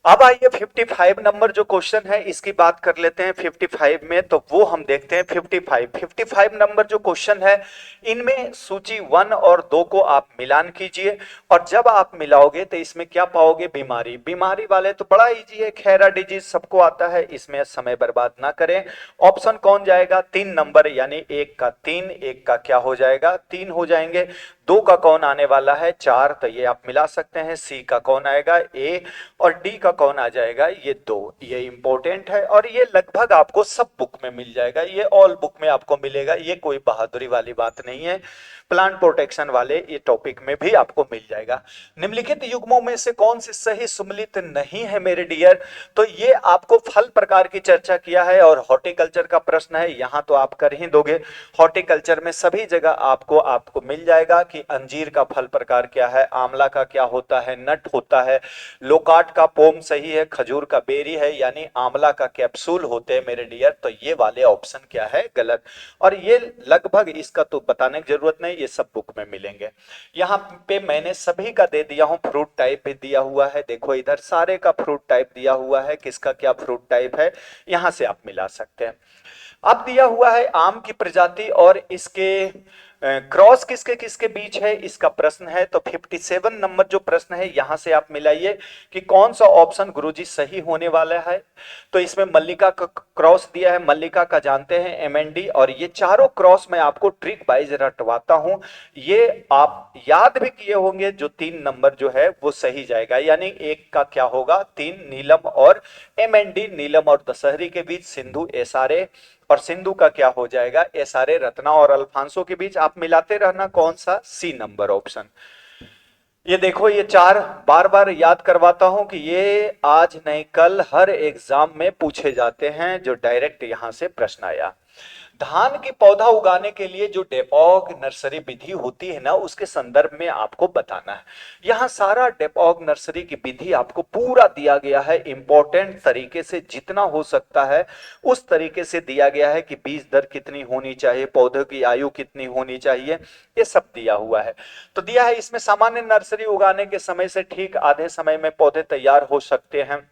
[SPEAKER 1] अब आइए 55 नंबर जो क्वेश्चन है इसकी बात कर लेते हैं। 55 में तो वो हम देखते हैं 55 नंबर जो क्वेश्चन है, इनमें सूची 1 और 2 को आप मिलान कीजिए, और जब आप मिलाओगे तो इसमें क्या पाओगे, बीमारी। बीमारी वाले तो बड़ा इजी है, खैरा डिजीज सबको आता है, इसमें समय बर्बाद ना करें। ऑप्शन कौन जाएगा, 3 नंबर, यानी एक का 3, एक का क्या हो जाएगा, 3 हो जाएंगे। 2 का कौन आने वाला है, 4, तो ये आप मिला सकते हैं। सी का कौन आएगा, ए, और डी का कौन आ जाएगा, ये 2। ये इंपॉर्टेंट है और ये लगभग आपको सब बुक में मिल जाएगा, ये ऑल बुक में आपको मिलेगा, ये कोई बहादुरी वाली बात नहीं है। प्लांट प्रोटेक्शन वाले ये टॉपिक में भी आपको मिल जाएगा। निम्नलिखित युग्मों में से कौन सी सही सुमेलित नहीं है मेरे डियर, तो ये आपको फल प्रकार की चर्चा किया है और हॉर्टिकल्चर का प्रश्न है, यहां तो आप कर ही दोगे। हॉर्टिकल्चर में सभी जगह आपको मिल जाएगा कि अंजीर का फल प्रकार क्या है, आंवला का क्या होता है, नट होता है, लोकाट का पोम सही है, खजूर का बेरी है, यानी आंवला का कैप्सूल होते हैं मेरे डियर। तो ये वाले ऑप्शन क्या है, गलत। और ये लगभग इसका तो बताने की जरूरत नहीं, ये सब बुक में मिलेंगे। यहाँ पे मैंने सभी का दे दिया हूं, फ्रूट टाइप भी दिया हुआ है, देखो इधर सारे का फ्रूट टाइप दिया हुआ है, किसका क्या फ्रूट टाइप है, यहां से आप मिला सकते हैं। अब दिया हुआ है आम की प्रजाति और इसके क्रॉस किसके किसके बीच है, इसका प्रश्न है। तो 57 नंबर जो प्रश्न है, यहां से आप मिलाइए कि कौन सा ऑप्शन गुरुजी सही होने वाला है। तो इसमें मल्लिका का क्रॉस दिया है, मल्लिका का जानते हैं एमएनडी, और ये चारों क्रॉस मैं आपको ट्रिक वाइज रटवाता हूं, ये आप याद भी किए होंगे। जो 3 नंबर जो है वो सही जाएगा, यानी एक का क्या होगा, 3, नीलम और एमएनडी, नीलम और दशहरी के बीच, सिंधु एसआरए, और सिंधु का क्या हो जाएगा, एसआरए, रत्ना और अल्फांसो के बीच। आप मिलाते रहना, कौन सा, सी नंबर ऑप्शन। ये देखो, ये 4 बार बार याद करवाता हूं कि ये आज नहीं कल हर एग्जाम में पूछे जाते हैं, जो डायरेक्ट यहां से प्रश्न आया। धान की पौधा उगाने के लिए जो डेपोग नर्सरी विधि होती है ना, उसके संदर्भ में आपको बताना है। यहाँ सारा डेपोग नर्सरी की विधि आपको पूरा दिया गया है, इंपॉर्टेंट तरीके से, जितना हो सकता है उस तरीके से दिया गया है कि बीज दर कितनी होनी चाहिए, पौधे की आयु कितनी होनी चाहिए, ये सब दिया हुआ है। तो दिया है इसमें, सामान्य नर्सरी उगाने के समय से ठीक आधे समय में पौधे तैयार हो सकते हैं,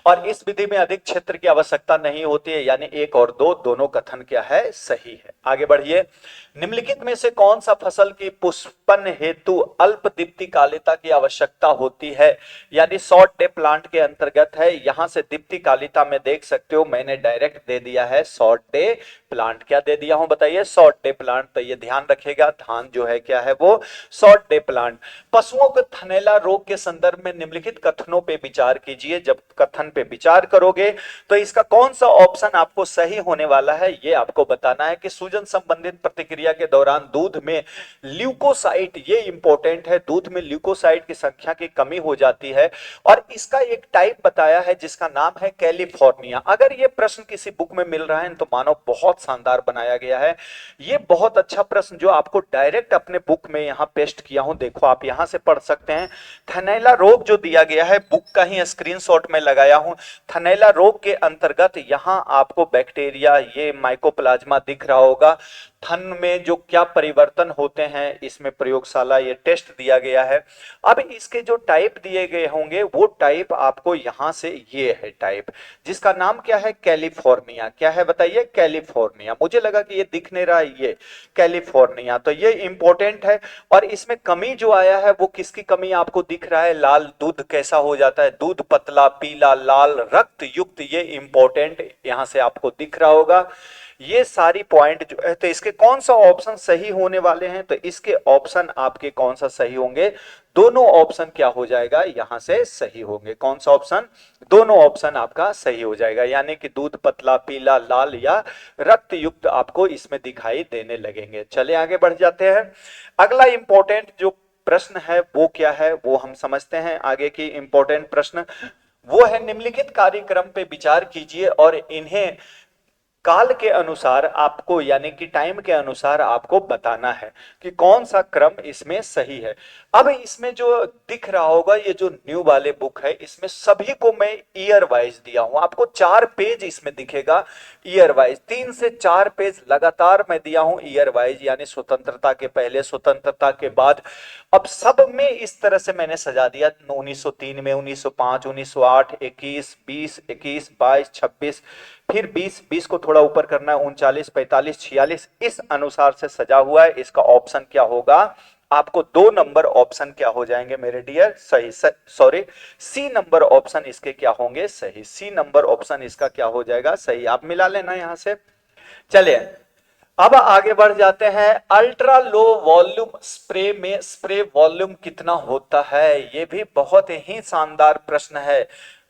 [SPEAKER 1] और इस विधि में अधिक क्षेत्र की आवश्यकता नहीं होती है, यानी 1 और 2 दोनों कथन क्या है, सही है। आगे बढ़िए। निम्नलिखित में से कौन सा फसल की पुष्पन हेतु अल्प दीप्तिकालिता की आवश्यकता होती है, यानी शॉर्ट डे प्लांट के अंतर्गत है। यहां से दीप्तिकालिता में देख सकते हो मैंने डायरेक्ट दे दिया है शॉर्ट डे प्लांट। क्या दे दिया हूं बताइए, शॉर्ट डे प्लांट। तो ये ध्यान रखेगा, धान जो है क्या है, वो शॉर्ट डे प्लांट। पशुओं के थनैला रोग के संदर्भ में निम्नलिखित कथनों पे विचार कीजिए। जब कथन पे विचार करोगे तो इसका कौन सा ऑप्शन आपको सही होने वाला है, ये आपको बताना है कि सूजन संबंधित प्रतिक्रिया के दौरान दूध में ल्यूकोसाइट, ये इंपॉर्टेंट है, दूध में ल्यूकोसाइट की संख्या की कमी हो जाती है, और इसका एक टाइप बताया है जिसका नाम है कैलिफोर्निया। अगर ये प्रश्न किसी बुक में मिल रहा है तो मानो बहुत शानदार बनाया गया है। ये बहुत अच्छा प्रश्न जो आपको डायरेक्ट अपने बुक में यहां पेस्ट किया हूं, देखो आप यहां से पढ़ सकते हैं। थनैला रोग जो दिया गया है, बुक का ही स्क्रीनशॉट में लगाया हूं। थनैला रोग के अंतर्गत यहां आपको बैक्टीरिया, ये माइकोप्लाज्मा दिख रहा होगा, थन में जो क्या परिवर्तन होते हैं, इसमें प्रयोगशाला ये टेस्ट दिया गया है। अब इसके जो टाइप दिए गए होंगे वो टाइप आपको यहां से, ये है टाइप जिसका नाम क्या है, कैलिफोर्निया। क्या है बताइए, कैलिफोर्निया। मुझे लगा कि ये दिख नहीं रहा है, ये कैलिफोर्निया। तो ये इंपॉर्टेंट है। और इसमें कमी जो आया है वो किसकी कमी आपको दिख रहा है, लाल दूध कैसा हो जाता है, दूध पतला, पीला, लाल, रक्त युक्त, ये इंपॉर्टेंट यहां से आपको दिख रहा होगा। ये सारी पॉइंट जो है, तो इसके कौन सा ऑप्शन सही होने वाले हैं, तो इसके ऑप्शन आपके कौन सा सही होंगे, दोनों ऑप्शन क्या हो जाएगा, यहां से सही होंगे। कौन सा ऑप्शन, दोनों ऑप्शन आपका सही हो जाएगा, यानी कि दूध पतला, पीला, लाल या रक्त युक्त आपको इसमें दिखाई देने लगेंगे। चले आगे बढ़ जाते हैं। अगला इंपॉर्टेंट जो प्रश्न है वो क्या है, वो हम समझते हैं। आगे की इंपॉर्टेंट प्रश्न वो है, निम्नलिखित कार्यक्रम पे विचार कीजिए और इन्हें काल के अनुसार आपको यानी कि टाइम के अनुसार आपको बताना है कि कौन सा क्रम इसमें सही है। अब इसमें जो दिख रहा होगा ये जो न्यू वाले बुक है इसमें सभी को मैं ईयर वाइज दिया हूं, आपको 4 पेज इसमें दिखेगा ईयर वाइज, 3 से 4 पेज लगातार मैं दिया हूं ईयर वाइज, यानी स्वतंत्रता के पहले, स्वतंत्रता के बाद। अब सब में इस तरह से मैंने सजा दिया, 1903 में, 1905, 1908, 21, 20, 21, 22, 26, फिर 20, 20 को थोड़ा ऊपर करना है, 39, 45, 46, इस अनुसार से सजा हुआ है। इसका ऑप्शन क्या होगा, आपको 2 नंबर ऑप्शन क्या हो जाएंगे मेरे डियर, सही, सॉरी, सी नंबर ऑप्शन इसके क्या होंगे, सही, सी नंबर ऑप्शन इसका क्या हो जाएगा, सही। आप मिला लेना यहां से। चलिए अब आगे बढ़ जाते हैं। अल्ट्रा लो वॉल्यूम स्प्रे में स्प्रे वॉल्यूम कितना होता है, ये भी बहुत ही शानदार प्रश्न है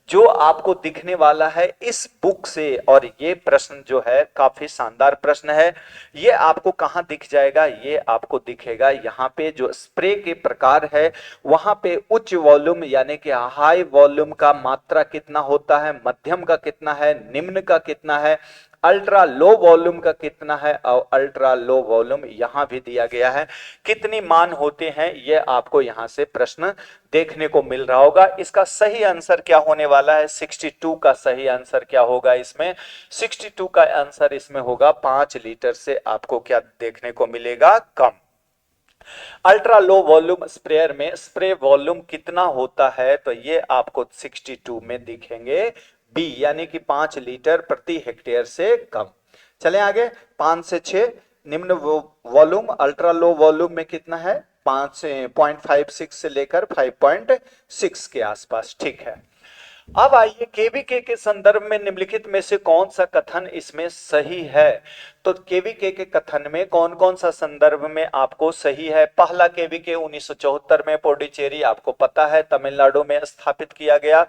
[SPEAKER 1] जो आपको दिखने वाला है इस बुक से, और ये प्रश्न जो है काफी शानदार प्रश्न है। ये आपको कहाँ दिख जाएगा, ये आपको दिखेगा यहाँ पे, जो स्प्रे के प्रकार है वहां पे उच्च वॉल्यूम यानी कि हाई वॉल्यूम का मात्रा कितना होता है, मध्यम का कितना है, निम्न का कितना है, अल्ट्रा लो वॉल्यूम का कितना है, और अल्ट्रा लो वॉल्यूम यहां भी दिया गया है कितनी मान होते हैं, ये आपको यहां से प्रश्न देखने को मिल रहा होगा। इसका सही आंसर क्या होने वाला है, 62 का सही आंसर क्या होगा इसमें, 62 का आंसर इसमें होगा 5 लीटर से आपको क्या देखने को मिलेगा, कम। अल्ट्रा लो वॉल्यूम स्प्रेयर में स्प्रे वॉल्यूम कितना होता है, तो ये आपको 62 में दिखेंगे, बी, यानी कि 5 लीटर प्रति हेक्टेयर से कम। चलें आगे, 5 से 6 निम्न वॉल्यूम, अल्ट्रा लो वॉल्यूम में कितना है, 5.56 से लेकर 5.6 के आसपास, ठीक है। अब आइए केवीके के संदर्भ में निम्नलिखित में से कौन सा कथन इसमें सही है, तो केवीके के कथन में कौन कौन सा संदर्भ में आपको सही है। पहला केवीके 1974 में पौंडीचेरी आपको पता है तमिलनाडु में स्थापित किया गया।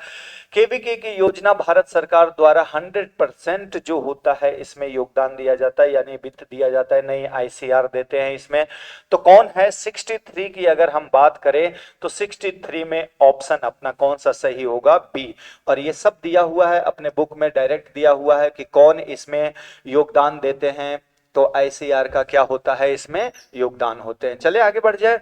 [SPEAKER 1] केवीके की योजना भारत सरकार द्वारा 100% जो होता है इसमें योगदान दिया जाता है, यानी वित्त दिया जाता है, नई आईसीआर देते हैं इसमें। तो कौन है 63 की अगर हम बात करें तो 63 में ऑप्शन अपना कौन सा सही होगा, बी। और ये सब दिया हुआ है अपने बुक में, डायरेक्ट दिया हुआ है कि कौन इसमें योगदान देते हैं, तो आईसीआर का क्या होता है इसमें योगदान होते हैं। चले आगे बढ़ जाए।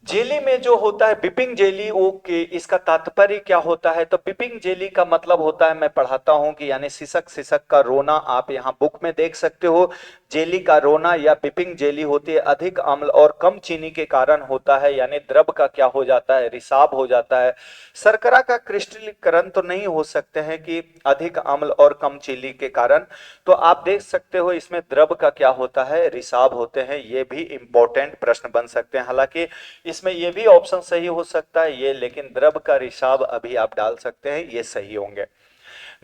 [SPEAKER 1] जेली में जो होता है बिपिंग जेली, वो के इसका तात्पर्य क्या होता है, तो बिपिंग जेली का मतलब होता है, मैं पढ़ाता हूं कि यानी सिसक, सिसक का रोना, आप यहाँ बुक में देख सकते हो। जेली का रोना या बिपिंग जेली होती है, अधिक अम्ल और कम चीनी के कारण होता है, यानी द्रव का क्या हो जाता है, रिसाव हो जाता है। शर्करा का क्रिस्टलीकरण तो नहीं हो सकते हैं कि अधिक अम्ल और कम चीनी के कारण, तो आप देख सकते हो इसमें द्रव का क्या होता है, रिसाव होते हैं। ये भी इंपॉर्टेंट प्रश्न बन सकते हैं, हालांकि इसमें ये भी ऑप्शन सही हो सकता है ये, लेकिन द्रव का रिसाव अभी आप डाल सकते हैं, ये सही होंगे।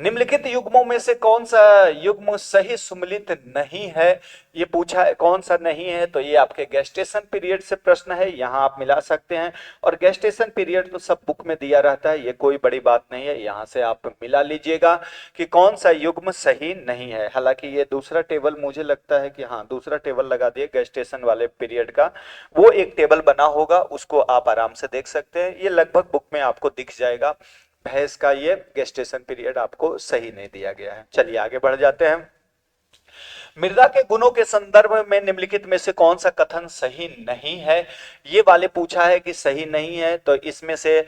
[SPEAKER 1] निम्नलिखित युग्मों में से कौन सा युग्म सही सुमेलित नहीं है, ये पूछा है कौन सा नहीं है, तो ये आपके गेस्टेशन पीरियड से प्रश्न है, यहाँ आप मिला सकते हैं। और गेस्टेशन पीरियड तो सब बुक में दिया रहता है, ये कोई बड़ी बात नहीं है, यहाँ से आप मिला लीजिएगा कि कौन सा युग्म सही नहीं है। हालांकि ये दूसरा टेबल मुझे लगता है कि हाँ, दूसरा टेबल लगा दिए गेस्टेशन वाले पीरियड का, वो एक टेबल बना होगा, उसको आप आराम से देख सकते हैं, ये लगभग बुक में आपको दिख जाएगा। भैंस का ये गेस्टेशन पीरियड आपको सही नहीं दिया गया है। चलिए आगे बढ़ जाते हैं। मृदा के गुणों के संदर्भ में निम्नलिखित में से कौन सा कथन सही नहीं है, ये वाले पूछा है कि सही नहीं है, तो इसमें से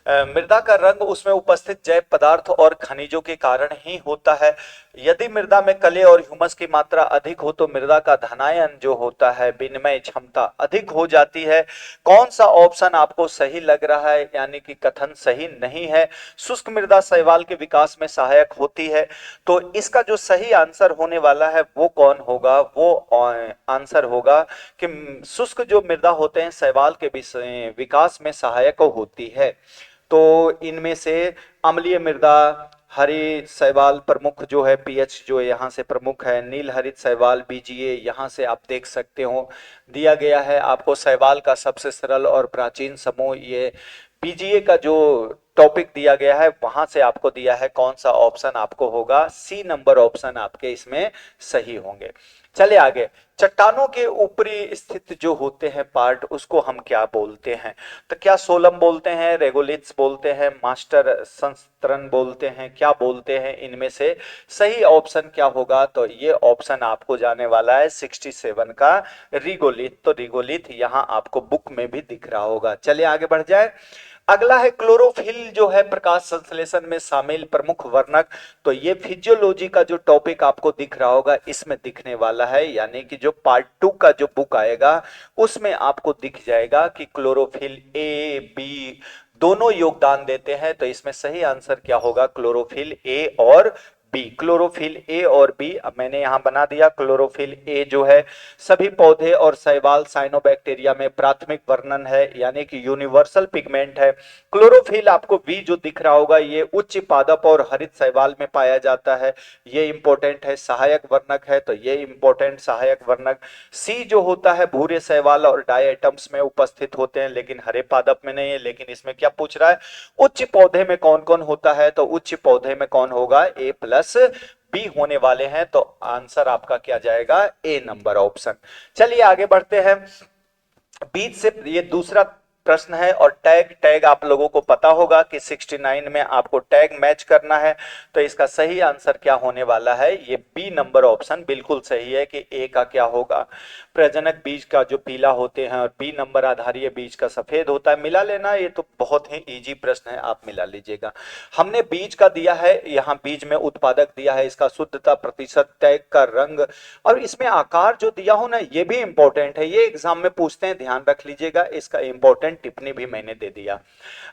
[SPEAKER 1] मृदा का रंग उसमें उपस्थित जैव पदार्थ और खनिजों के कारण ही होता है। यदि मृदा में कले और ह्यूमस की मात्रा अधिक हो तो मृदा का धनायन जो होता है, विनिमय क्षमता अधिक हो जाती है। कौन सा ऑप्शन आपको सही लग रहा है, यानी कि कथन सही नहीं है। शुष्क मृदा शैवाल के विकास में सहायक होती है, तो इसका जो सही आंसर होने वाला है वो कौन होगा, वो आंसर होगा कि शुष्क जो मृदा होते हैं शैवाल के विकास में सहायक होती है। तो इनमें से अम्लीय मृदा, हरी शैवाल प्रमुख जो है, पीएच जो यहाँ से प्रमुख है, नील हरित शैवाल बीजीए, यहाँ से आप देख सकते हो दिया गया है आपको शैवाल का सबसे सरल और प्राचीन समूह, ये बीजीए का जो टॉपिक दिया गया है वहां से आपको दिया है कौन सा ऑप्शन आपको होगा, सी नंबर ऑप्शन आपके इसमें सही होंगे। चलिए आगे, चट्टानों के ऊपरी स्थित जो होते हैं पार्ट उसको हम क्या बोलते हैं? तो क्या सोलम बोलते हैं, रेगोलिथ्स बोलते हैं, मास्टर संस्तरण बोलते हैं, क्या बोलते हैं? इनमें से सही ऑप्शन क्या होगा? तो ये ऑप्शन आपको जाने वाला है 67 का रिगोलिथ। तो रिगोलिथ यहाँ आपको बुक में भी दिख रहा होगा। चलिए आगे बढ़ जाए। अगला है क्लोरोफिल जो है प्रकाश संश्लेषण में शामिल प्रमुख वर्णक। तो ये फिजियोलॉजी का जो टॉपिक आपको दिख रहा होगा इसमें दिखने वाला है, यानी कि जो पार्ट 2 का जो बुक आएगा उसमें आपको दिख जाएगा कि क्लोरोफिल ए बी दोनों योगदान देते हैं। तो इसमें सही आंसर क्या होगा? क्लोरोफिल ए और बी। क्लोरोफिल ए और बी, अब मैंने यहां बना दिया। क्लोरोफिल ए जो है सभी पौधे और शैवाल साइनोबैक्टीरिया में प्राथमिक वर्णन है, यानी कि यूनिवर्सल पिगमेंट है। क्लोरोफिल आपको बी जो दिख रहा होगा ये उच्च पादप और हरित शैवाल में पाया जाता है, ये इंपॉर्टेंट है। सहायक वर्णक है तो ये इंपॉर्टेंट सहायक वर्णक। सी जो होता है भूरे शैवाल और डायटम्स में उपस्थित होते हैं लेकिन हरे पादप में नहीं है। लेकिन इसमें क्या पूछ रहा है? उच्च पौधे में कौन कौन होता है? तो उच्च पौधे में कौन होगा? ए प्लस बी होने वाले हैं। तो आंसर आपका क्या जाएगा? ए नंबर ऑप्शन। चलिए आगे बढ़ते हैं। बीच से ये दूसरा प्रश्न है और टैग टैग आप लोगों को पता होगा कि 69 में आपको टैग मैच करना है। तो इसका सही आंसर क्या होने वाला है? ये बी नंबर ऑप्शन बिल्कुल सही है कि ए का क्या होगा? प्रजनक बीज का जो पीला होते हैं और बी नंबर आधारीय बीज का सफेद होता है। मिला लेना, ये तो बहुत ही इजी प्रश्न है, आप मिला लीजिएगा। हमने बीज का दिया है, यहाँ बीज में उत्पादक दिया है, इसका शुद्धता प्रतिशत, टैग का रंग और इसमें आकार जो दिया हो ना ये भी इंपॉर्टेंट है, ये एग्जाम में पूछते हैं, ध्यान रख लीजिएगा। इसका इंपॉर्टेंट टिप्पणी भी मैंने दे दिया।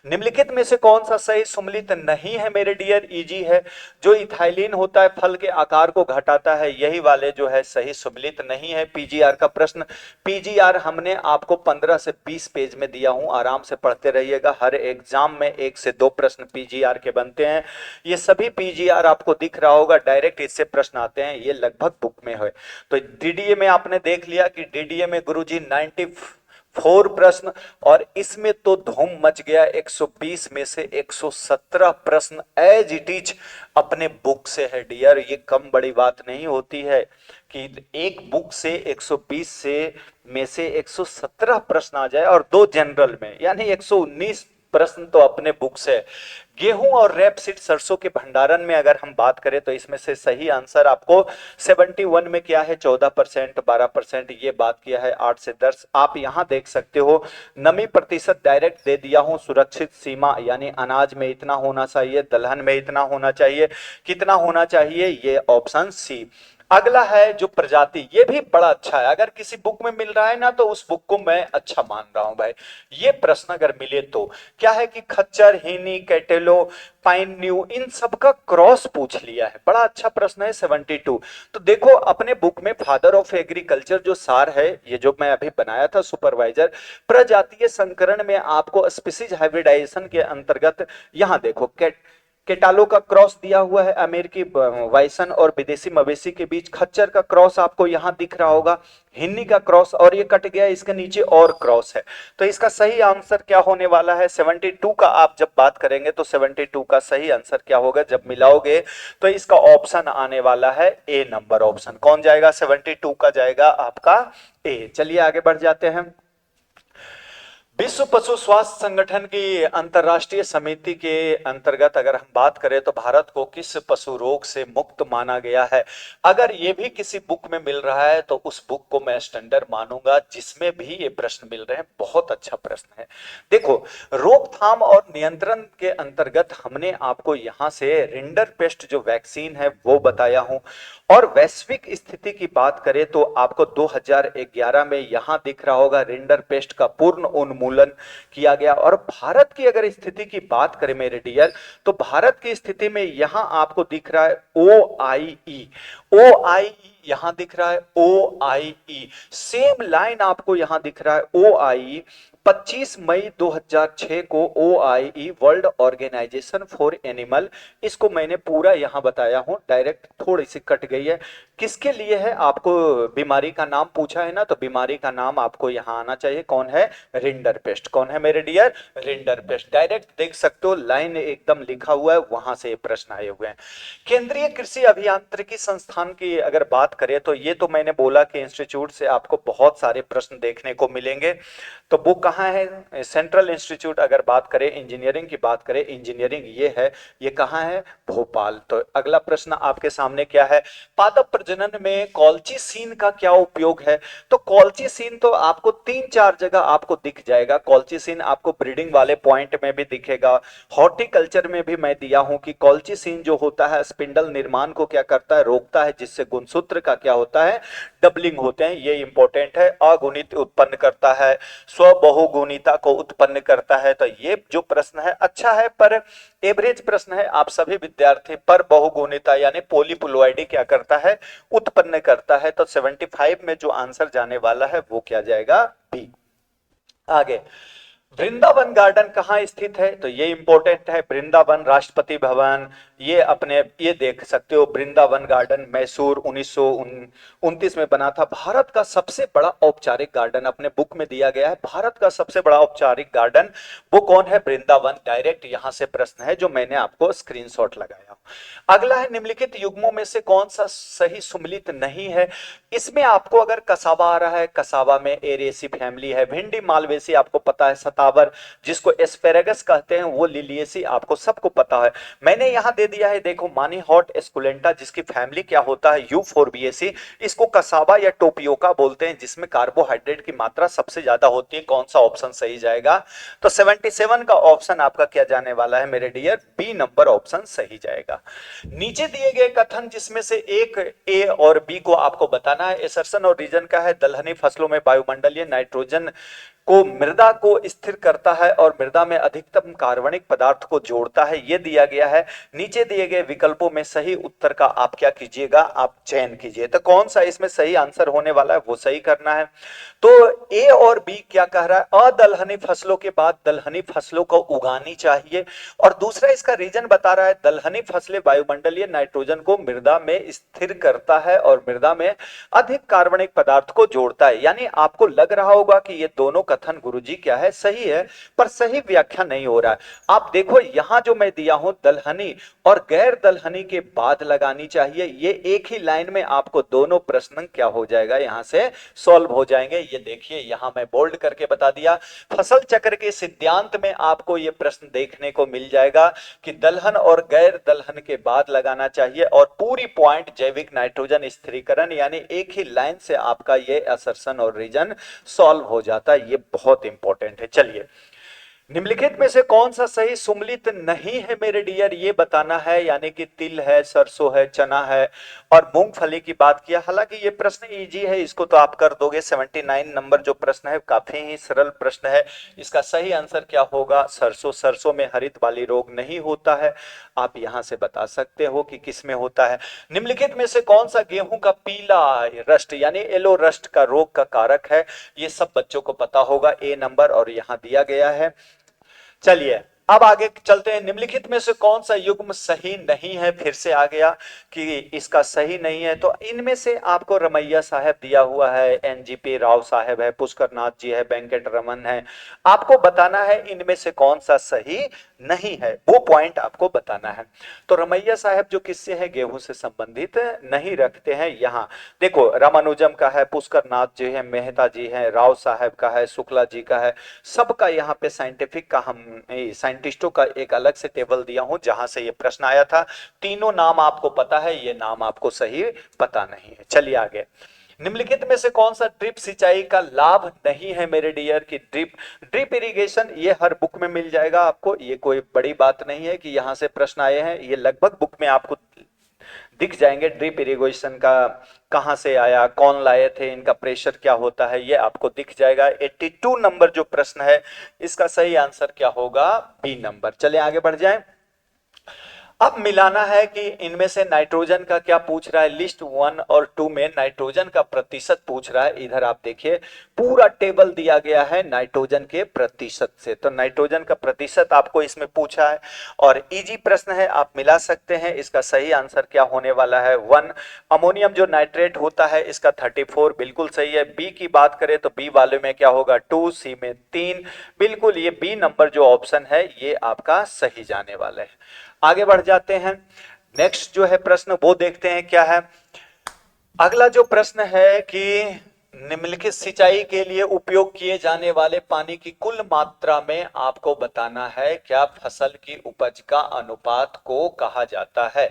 [SPEAKER 1] निम्नलिखित में से कौन सा सही सुमेलित नहीं है मेरे डियर? इजी है। जो इथाइलिन होता है फल के आकार को घटाता है, यही वाले जो है सही सुमेलित नहीं है। पीजीआर का प्रश्न, पीजीआर हमने आपको 15 से 20 पेज में दिया हूं, आराम से पढ़ते रहिएगा। हर एग्जाम में 1 से 2 प्रश्न पीजीआर के बनते हैं। ये सभी पीजीआर आपको दिख रहा होगा, डायरेक्ट इससे प्रश्न आते हैं, ये लगभग बुक में है। तो डीडीए में आपने देख लिया कि डीडीए में गुरुजी 94 प्रश्न और इसमें तो धूम मच गया। 120 में से 117 प्रश्न एज इट इज अपने बुक से है डियर। ये कम बड़ी बात नहीं होती है कि एक बुक से 120 से में से 117 प्रश्न आ जाए और 2 जनरल में, यानी 119 प्रश्न तो अपने बुक से। गेहूं और रेपसीड सरसों के भंडारण में अगर हम बात करें तो इसमें से सही आंसर आपको 71 में क्या है? 14%, 12%, ये बात किया है 8 से 10। आप यहां देख सकते हो नमी प्रतिशत डायरेक्ट दे दिया हूं, सुरक्षित सीमा यानी अनाज में इतना होना चाहिए, दलहन में इतना होना चाहिए, कितना होना चाहिए? ये ऑप्शन सी। अगला है जो प्रजाति, ये भी बड़ा अच्छा है, अगर किसी बुक में मिल रहा है ना तो उस बुक को मैं अच्छा मान रहा हूं भाई। ये प्रश्न अगर मिले तो क्या है कि खच्चर, हिनी, कैटेलो, पाइन न्यू, इन सब का क्रॉस पूछ लिया है। बड़ा अच्छा प्रश्न है 72। तो देखो अपने बुक में फादर ऑफ एग्रीकल्चर जो सार है, ये जो मैं अभी बनाया था सुपरवाइजर, प्रजातीय संकरण में आपको स्पीसीज हाइब्रिडाइजेशन के अंतर्गत यहां देखो केटालो का क्रॉस दिया हुआ है, अमेरिकी वाइसन और विदेशी मवेशी के बीच। खच्चर का क्रॉस आपको यहां दिख रहा होगा, हिन्नी का क्रॉस, और ये कट गया इसके नीचे और क्रॉस है। तो इसका सही आंसर क्या होने वाला है? 72 का आप जब बात करेंगे तो 72 का सही आंसर क्या होगा जब मिलाओगे? तो इसका ऑप्शन आने वाला है ए नंबर ऑप्शन। कौन जाएगा? 72 का जाएगा आपका ए। चलिए आगे बढ़ जाते हैं। विश्व पशु स्वास्थ्य संगठन की अंतरराष्ट्रीय समिति के अंतर्गत अगर हम बात करें तो भारत को किस पशु रोग से मुक्त माना गया है? अगर ये भी किसी बुक में मिल रहा है तो उस बुक को मैं स्टैंडर्ड मानूंगा जिसमें भी ये प्रश्न मिल रहे हैं। बहुत अच्छा प्रश्न है। देखो रोकथाम और नियंत्रण के अंतर्गत हमने आपको यहां से रिंडरपेस्ट जो वैक्सीन है वो बताया हूं, और वैश्विक स्थिति की बात करें तो आपको 2011 में यहां दिख रहा होगा रिंडरपेस्ट का पूर्ण उन्मूलन किया गया। और भारत की अगर स्थिति की बात करें मेरे डियर, तो भारत की स्थिति में यहां आपको दिख रहा है OIE, OIE यहां दिख रहा है OIE, सेम लाइन आपको यहां दिख रहा है OIE। 25 मई 2006 को OIE world organisation for animal, इसको मैंने पूरा यहां बताया हूं, डायरेक्ट थोड़ी सी कट गई है। किसके लिए है? आपको बीमारी का नाम पूछा है ना, तो बीमारी का नाम आपको यहां आना चाहिए। कौन है? रिंडरपेस्ट। कौन है मेरे डियर? रिंडरपेस्ट। डायरेक्ट देख सकते हो, लाइन एकदम लिखा हुआ है, वहां से प्रश्न आए हुए हैं। केंद्रीय कृषि अभियांत्रिकी संस्थान की अगर बात करें तो ये तो मैंने बोला कि इंस्टीट्यूट से आपको बहुत सारे प्रश्न देखने को मिलेंगे। तो वो कहाँ है? Central institute. अगर बात करें इंजीनियरिंग की, बात करें इंजीनियरिंग, ये है, ये कहाँ है? भोपाल। तो अगला प्रश्न आपके सामने क्या है? पादप प्रजनन में कॉल्चिसीन का क्या उपयोग है? तो कॉल्चिसीन तो आपको 3-4 जगह आपको दिख जाएगा। कॉल्चिसीन आपको ब्रीडिंग वाले पॉइंट में भी दिखेगा, हॉर्टिकल्चर में भी मैं दिया हूं कि कॉल्चिसीन जो होता है स्पिंडल निर्माण को क्या करता है? रोकता है, जिससे गुणसूत्र का क्या होता है? डबलिंग होते हैं। ये इंपॉर्टेंट है। अगुणित उत्पन्न करता है, स्वबहुगुणिता को उत्पन्न करता है। तो ये जो प्रश्न है अच्छा है, पर एवरेज प्रश्न है। आप सभी विद्यार्थी पर बहुगुणिता यानी पॉलीप्लोइडी क्या करता है? उत्पन्न करता है। तो 75 में जो आंसर जाने वाला है वो क्या जाएगा? बी। आगे, वृंदावन गार्डन कहाँ स्थित है? तो ये इंपॉर्टेंट है। वृंदावन राष्ट्रपति भवन, ये अपने ये देख सकते हो। वृंदावन गार्डन मैसूर 1929 में बना था। भारत का सबसे बड़ा औपचारिक गार्डन अपने बुक में दिया गया है। भारत का सबसे बड़ा औपचारिक गार्डन वो कौन है? वृंदावन। डायरेक्ट यहां से प्रश्न है जो मैंने आपको स्क्रीनशॉट लगाया। अगला है, निम्नलिखित युग्मों में से कौन सा सही सुमेलित नहीं है? इसमें आपको अगर कसावा आ रहा है, कसावा में एरेसी फैमिली है। भिंडी मालवेसी आपको पता है। सतावर जिसको एस्पेरेगस कहते हैं वो लिलिएसी आपको सबको पता है। मैंने यहां दे दिया है, देखो, मानी हॉट एस्कुलेंटा जिसकी फैमिली क्या होता है? यूफोर्बिएसी। इसको कसावा या टोपियोका बोलते हैं, जिसमें कार्बोहाइड्रेट की मात्रा सबसे ज्यादा होती है। कौन सा ऑप्शन सही जाएगा? तो 77 का ऑप्शन आपका क्या जाने वाला है मेरे डियर? बी नंबर ऑप्शन सही जाएगा। नीचे दिए गए कथन जिसमें से एक ए और बी को आपको बताना है। एसर्शन और रीजन का है, दलहनी फसलों में वायुमंडलीय नाइट्रोजन को मृदा को स्थिर करता है और मृदा में अधिकतम कार्बनिक पदार्थ को जोड़ता है, ये दिया गया है। नीचे दिए गए विकल्पों में सही उत्तर का आप क्या कीजिएगा? आप चयन कीजिए। तो कौन सा इसमें सही आंसर होने वाला है वो सही करना है। तो ए और बी क्या कह रहा है? अदलहनी फसलों के बाद दलहनी फसलों को उगानी चाहिए। और दूसरा इसका रीजन बता रहा है, दलहनी फसलें वायुमंडलीय नाइट्रोजन को मृदा में स्थिर करता है और मृदा में अधिक कार्बनिक पदार्थ को जोड़ता है। यानी आपको लग रहा होगा कि ये दोनों कथन गुरुजी क्या है? सही है, पर सही व्याख्या नहीं हो रहा है। आप देखो यहां जो मैं दिया हूं, दलहनी और गैर दलहनी के बाद लगानी चाहिए, ये एक ही लाइन में आपको दोनों प्रश्न क्या हो जाएगा? यहां से सॉल्व हो जाएंगे। ये देखिए यहां मैं बोल्ड करके बता दिया। फसल चक्र के सिद्धांत में आपको ये प्रश्न देखने को मिल जाएगा कि दलहन और गैर दलहन के बाद लगाना चाहिए। और पूरी पॉइंट जैविक नाइट्रोजन स्थिरीकरण, यानी एक ही लाइन से आपका ये असर्शन और रीजन सॉल्व हो जाता है। ये बहुत इंपॉर्टेंट है। चलिए, निम्नलिखित में से कौन सा सही सुमेलित नहीं है मेरे डियर? ये बताना है। यानी कि तिल है, सरसों है, चना है और मूंगफली की बात किया। हालांकि ये प्रश्न इजी है, इसको तो आप कर दोगे। 79 नंबर जो प्रश्न है काफी ही सरल प्रश्न है। इसका सही आंसर क्या होगा? सरसों। सरसों में हरित वाली रोग नहीं होता है। आप यहां से बता सकते हो कि किस में होता है। निम्नलिखित में से कौन सा गेहूं का पीला रस्ट यानी येलो रस्ट का रोग का कारक है? ये सब बच्चों को पता होगा। ए नंबर और यहां दिया गया है। चलिए अब आगे चलते हैं। निम्नलिखित में से कौन सा युग्म सही नहीं है? फिर से आ गया कि इसका सही नहीं है। तो इनमें से आपको रमैया साहब दिया हुआ है, एनजीपी राव साहब है, पुष्कर नाथ जी है, वेंकट रमन है। आपको बताना है इनमें से कौन सा सही नहीं है, वो पॉइंट आपको बताना है। तो रमैया साहब जो किससे है? गेहूं से संबंधित नहीं रखते हैं। यहाँ देखो, रामानुजम का है, पुष्कर नाथ जी है, मेहता जी है, राव साहब का है, शुक्ला जी का है। सबका यहाँ पे साइंटिफिक का हम साइंटिस्टों का एक अलग से टेबल दिया हूं जहां से ये प्रश्न आया था। तीनों नाम आपको पता है, ये नाम आपको सही पता नहीं है। चलिए आगे। निम्नलिखित में से कौन सा ड्रिप सिंचाई का लाभ नहीं है मेरे डियर? की ड्रिप इरिगेशन, ये हर बुक में मिल जाएगा आपको। ये कोई बड़ी बात नहीं है कि यहां से प्रश्न आए हैं, ये लगभग बुक में आपको दिख जाएंगे। ड्रिप इरिगेशन का कहां से आया, कौन लाए थे, इनका प्रेशर क्या होता है, ये आपको दिख जाएगा। 82 नंबर जो प्रश्न है इसका सही आंसर क्या होगा? B number. चले आगे बढ़ जाएं। अब मिलाना है कि इनमें से नाइट्रोजन का क्या पूछ रहा है, लिस्ट 1 और 2 में नाइट्रोजन का प्रतिशत पूछ रहा है। इधर आप देखिए पूरा टेबल दिया गया है नाइट्रोजन के प्रतिशत से, तो नाइट्रोजन का प्रतिशत आपको इसमें पूछा है और इजी प्रश्न है, आप मिला सकते हैं। इसका सही आंसर क्या होने वाला है 1। अमोनियम जो नाइट्रेट होता है इसका 34 बिल्कुल सही है। बी की बात करें तो बी वाले में क्या होगा 2, सी में 3, बिल्कुल ये बी नंबर जो ऑप्शन है ये आपका सही जाने वाला है। आगे बढ़ जाते हैं, नेक्स्ट जो है प्रश्न वो देखते हैं क्या है। अगला जो प्रश्न है कि निम्नलिखित सिंचाई के लिए उपयोग किए जाने वाले पानी की कुल मात्रा में आपको बताना है क्या फसल की उपज का अनुपात को कहा जाता है।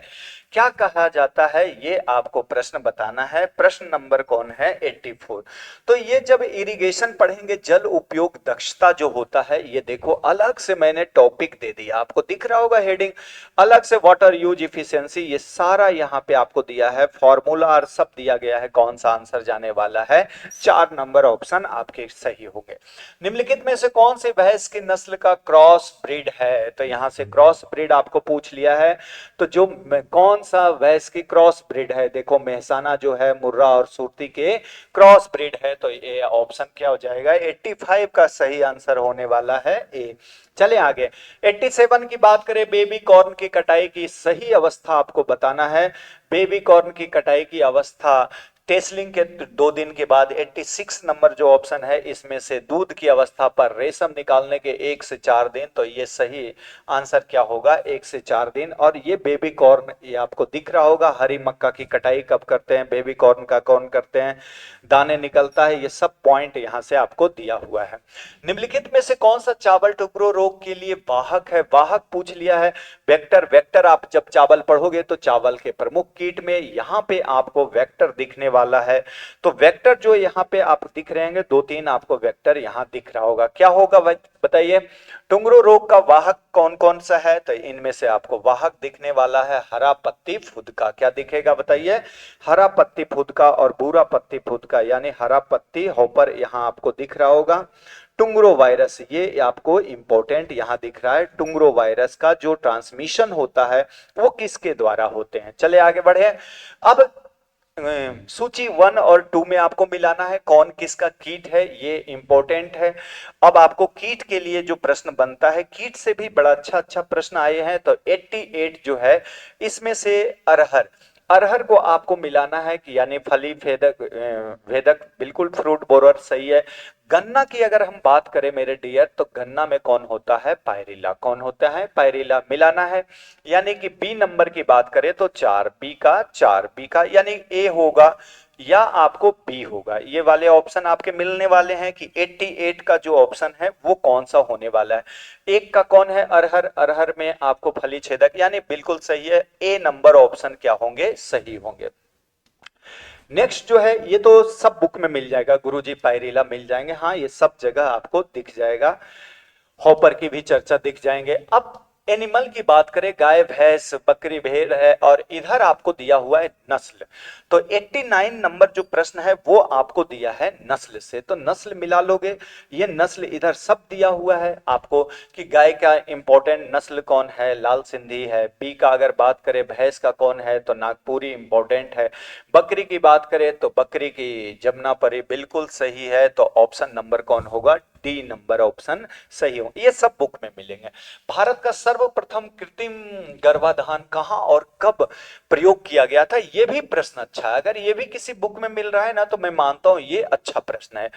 [SPEAKER 1] क्या कहा जाता है ये आपको प्रश्न बताना है। प्रश्न नंबर कौन है 84। तो ये जब इरिगेशन पढ़ेंगे जल उपयोग दक्षता जो होता है, ये देखो अलग से मैंने टॉपिक दे दिया, आपको दिख रहा होगा हेडिंग अलग से, वाटर यूज इफिशियंसी, ये सारा यहाँ पे आपको दिया है, फॉर्मूला और सब दिया गया है। कौन सा आंसर जाने वाला है 4 नंबर ऑप्शन आपके सही होंगे। निम्नलिखित में से कौन सी भैंस की नस्ल का क्रॉस ब्रीड है, तो यहाँ से क्रॉस ब्रीड आपको पूछ लिया है। तो जो कौन सा भैंस की क्रॉस ब्रीड है, देखो मेहसाना जो है मुर्रा और सुरती के क्रॉस ब्रीड है, तो ये ऑप्शन क्या हो जाएगा 85 का सही आंसर होने वाला है ए। चले आगे 87 की बात करें, बेबी कॉर्न की कटाई की सही अवस्था आपको बताना है। बेबी कॉर्न की कटाई की अवस्था टेस्लिंग के 2 दिन के बाद 86 नंबर जो ऑप्शन है इसमें से दूध की अवस्था पर रेशम निकालने के 1 से 4 दिन, तो ये सही आंसर क्या होगा 1 से 4 दिन। और ये बेबी कॉर्न ये आपको दिख रहा होगा, हरी मक्का की कटाई कब करते हैं, बेबी कॉर्न का कौन करते हैं, दाने निकलता है, ये सब पॉइंट यहाँ से आपको दिया हुआ है। निम्नलिखित में से कौन सा चावल टुकड़ो रोग के लिए वाहक है, वाहक पूछ लिया है। वेक्टर, वेक्टर आप जब चावल पढ़ोगे तो चावल के प्रमुख कीट में यहाँ पे आपको वेक्टर दिखने वाला है। तो वेक्टर जो यहाँ पे आप दिख रहे हैं 2-3 आपको वेक्टर यहाँ दिख रहा होगा, क्या होगा बताइए। टुंगरो रोग का वाहक कौन कौन सा है, तो इनमें से आपको वाहक दिखने वाला है हरा पत्ती फुदका, क्या दिखेगा बताइए, हरा पत्ती फुदका और भूरा पत्ती फुदका, यानी हरा पत्ती हॉपर यहाँ आपको दिख रहा होगा। टुंगरो वायरस ये आपको इंपॉर्टेंट यहां दिख रहा है, टुंगरो वायरस का जो ट्रांसमिशन होता है वो किसके द्वारा होते हैं। चले आगे बढ़े, अब सूची 1 और 2 में आपको मिलाना है कौन किसका कीट है, ये इंपॉर्टेंट है। अब आपको कीट के लिए जो प्रश्न बनता है, कीट से भी बड़ा अच्छा अच्छा प्रश्न आए हैं। तो 88 जो है इसमें से अरहर, अरहर को आपको मिलाना है कि यानी फली भेदक भेदक बिल्कुल फ्रूट बोरर सही है। गन्ना की अगर हम बात करें मेरे डियर, तो गन्ना में कौन होता है पायरिला, कौन होता है पायरिला मिलाना है। यानी कि बी नंबर की बात करें तो 4, बी का 4, बी का यानी ए होगा या आपको बी होगा। ये वाले ऑप्शन आपके मिलने वाले हैं कि 88 का जो ऑप्शन है वो कौन सा होने वाला है। एक का कौन है अरहर, अरहर में आपको फली छेदक यानी बिल्कुल सही है, ए नंबर ऑप्शन क्या होंगे सही होंगे। नेक्स्ट जो है ये तो सब बुक में मिल जाएगा, गुरुजी पायरिला मिल जाएंगे, हाँ ये सब जगह आपको दिख जाएगा, हॉपर की भी चर्चा दिख जाएंगे। अब एनिमल की बात करें, गाय भैंस बकरी भेड़ है और इधर आपको दिया हुआ है नस्ल। तो 89 नंबर जो प्रश्न है वो आपको दिया है नस्ल से, तो नस्ल मिला लोगे। ये नस्ल इधर सब दिया हुआ है आपको कि गाय का इंपॉर्टेंट नस्ल कौन है, लाल सिंधी है। बी का अगर बात करें भैंस का कौन है, तो नागपुरी इंपॉर्टेंट है। बकरी की बात करें तो बकरी की जमुनापरी बिल्कुल सही है, तो ऑप्शन नंबर कौन होगा डी नंबर ऑप्शन सही हो। ये सब बुक में मिलेंगे। भारत का सर्वप्रथम कृत्रिम गर्भाधान कहां और कब प्रयोग किया गया था, ये भी प्रश्न अच्छा है। अगर ये भी किसी बुक में मिल रहा है ना तो मैं मानता हूं ये अच्छा प्रश्न है।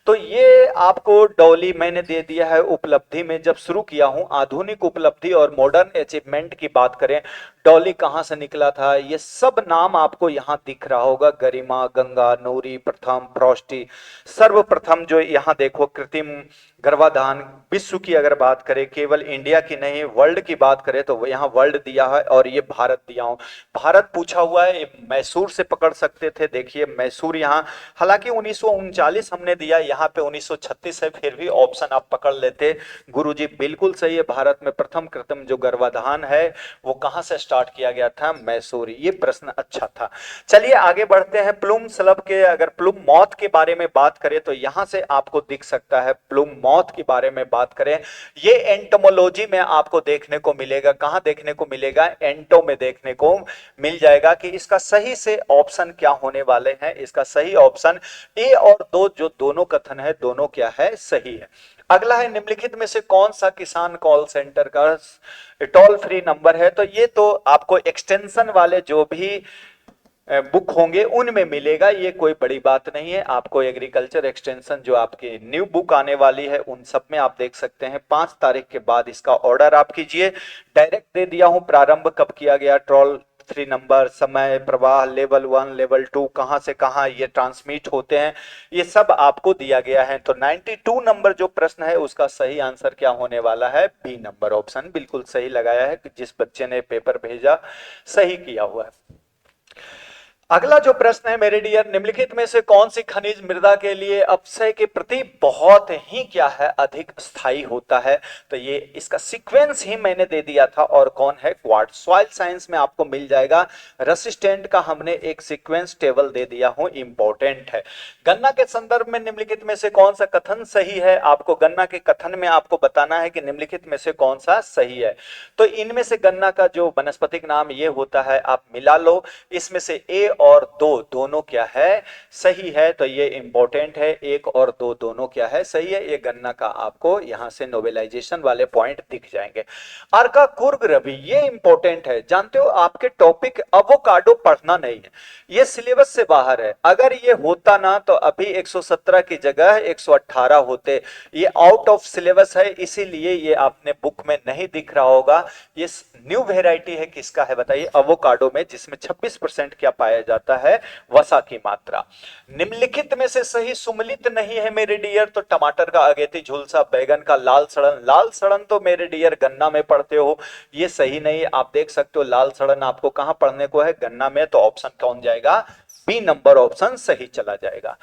[SPEAKER 1] तो ये आपको डॉली मैंने दे दिया है उपलब्धि में, जब शुरू किया हूं आधुनिक उपलब्धि और मॉडर्न अचीवमेंट की बात करें, डॉली कहां से निकला था, ये सब नाम आपको यहां दिख रहा होगा, गरिमा, गंगा, नूरी, प्रथम, फ्रॉस्टी। सर्वप्रथम जो यहां देखो कृत्रिम गर्भाधान विश्व की अगर बात करें, केवल इंडिया की नहीं वर्ल्ड की बात करें तो यहाँ वर्ल्ड दिया है और ये भारत दिया हूं। भारत पूछा हुआ है, मैसूर से पकड़ सकते थे, देखिए मैसूर यहाँ, हालांकि 1939 हमने दिया, यहाँ पे 1936 है, फिर भी ऑप्शन आप पकड़ लेते। गुरुजी बिल्कुल सही है, भारत में प्रथम कृत्रिम जो गर्भाधान है वो कहाँ से स्टार्ट किया गया था? मैसूर। ये प्रश्न अच्छा था। चलिए आगे बढ़ते हैं। प्लूम स्लब के, अगर प्लूम मॉथ के बारे में बात करें तो यहां से आपको दिख सकता है। प्लूम मॉथ के बारे में बात करें, ये एंटोमोलॉजी में आपको देखने को मिलेगा। कहां देखने को मिलेगा? एंटो में देखने को मिल जाएगा। कि इसका सही से ऑप्शन क्या होने वाले हैं? इसका सही ऑप्शन ए और दो, जो दोनों कथन है, दोनों क्या है? सही है। अगला है, निम्नलिखित में से कौन सा किसान कॉल सेंटर का टोल फ्री नंबर है? तो ये तो आपको एक्सटेंशन वाले जो भी बुक होंगे उनमें मिलेगा, ये कोई बड़ी बात नहीं है। आपको एग्रीकल्चर एक्सटेंशन जो आपकी न्यू बुक आने वाली है उन सब में आप देख सकते हैं। 5 तारीख के बाद इसका ऑर्डर आप कीजिए। डायरेक्ट दे दिया हूं प्रारंभ कब किया गया, टोल फ्री नंबर, समय, प्रवाह, लेवल 1, लेवल 2, कहां से कहां ये ट्रांसमिट होते हैं, ये सब आपको दिया गया है। तो 92 नंबर जो प्रश्न है उसका सही आंसर क्या होने वाला है? बी नंबर ऑप्शन बिल्कुल सही लगाया है। जिस बच्चे ने पेपर भेजा सही किया हुआ है। अगला जो प्रश्न है मेरे डियर, निम्नलिखित में से कौन सी खनिज मृदा के लिए अपक्षय के प्रति बहुत ही क्या है? अधिक स्थायी होता है? तो ये इसका सीक्वेंस ही मैंने दे दिया था, और कौन है? क्वार्ट्ज। सॉइल साइंस में आपको मिल जाएगा। रेसिस्टेंट का हमने एक सीक्वेंस टेबल दे दिया हूं, इंपॉर्टेंट है। गन्ना के संदर्भ में निम्नलिखित में से कौन सा कथन सही है? आपको गन्ना के कथन में आपको बताना है कि निम्नलिखित में से कौन सा सही है। तो इनमें से गन्ना का जो वनस्पतिक नाम ये होता है, आप मिला लो। इसमें से ए और दो दोनों क्या है? सही है। तो ये इंपॉर्टेंट है, एक और दो दोनों क्या है? सही है। ये गन्ना का आपको यहां से नोबेलाइजेशन वाले पॉइंट दिख जाएंगे। अर्का कुर्ग रवि, ये इंपॉर्टेंट है। जानते हो आपके टॉपिक अवोकाडो पढ़ना नहीं है, ये सिलेबस से बाहर है। अगर ये होता ना तो अभी 117 की जगह 118 होते। ये आउट ऑफ सिलेबस है, इसीलिए ये आपने बुक में नहीं दिख रहा होगा। ये न्यू वेराइटी है, किसका है बताइए? अवोकाडो में, जिसमें 26% क्या पाया जाता है? वसा की मात्रा। निम्नलिखित में से सही सुमलित नहीं है मेरे डियर। तो टमाटर का अगेती झुलसा, बैगन का लाल सड़न। लाल सड़न तो मेरे डियर गन्ना में पढ़ते हो, ये सही नहीं। आप देख सकते हो लाल सड़न आपको कहां पढ़ने को है? गन्ना में। तो ऑप्शन कौन जाएगा? बी नंबर ऑप्शन सही चला जाएगा।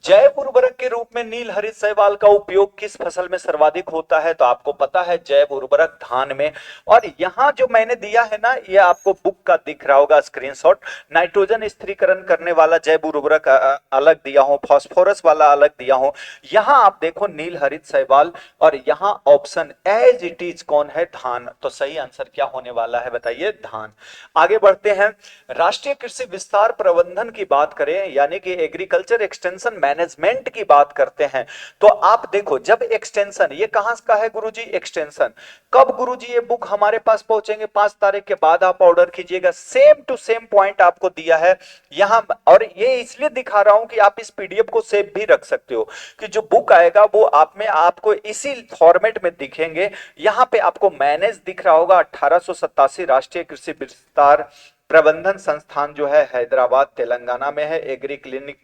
[SPEAKER 1] जैव उर्वरक के रूप में नील हरित शैवाल का उपयोग किस फसल में सर्वाधिक होता है? तो आपको पता है जैव उर्वरक धान में। और यहां जो मैंने दिया है ना, ये आपको बुक का दिख रहा होगा स्क्रीनशॉट। नाइट्रोजन स्थिरीकरण करने वाला जैव उर्वरक अलग दिया हूं, फास्फोरस वाला अलग दिया हूं। यहां आप देखो नील हरित शैवाल, और यहां ऑप्शन एज इट इज कौन है? धान। तो सही आंसर क्या होने वाला है बताइए? धान। आगे बढ़ते हैं। राष्ट्रीय कृषि विस्तार प्रबंधन की बात करें, यानी कि एग्रीकल्चर एक्सटेंशन मैनेजमेंट की बात करते हैं, तो आप देखो जब एक्सटेंशन, ये कहां का है गुरुजी? एक्सटेंशन। कब गुरुजी ये बुक हमारे पास पहुंचेंगे? 5 तारीख के बाद आप ऑर्डर कीजिएगा। सेम टू सेम पॉइंट आपको दिया है यहां, और ये इसलिए दिखा रहा हूं कि आप इस पीडीएफ को सेव भी रख सकते हो, कि जो बुक आएगा वो आप में आपको इसी फॉर्मेट में दिखेंगे। यहां पे आपको मैनेज दिख रहा होगा 1887 राष्ट्रीय कृषि विस्तार प्रबंधन संस्थान जो है हैदराबाद तेलंगाना में है। एग्री क्लिनिक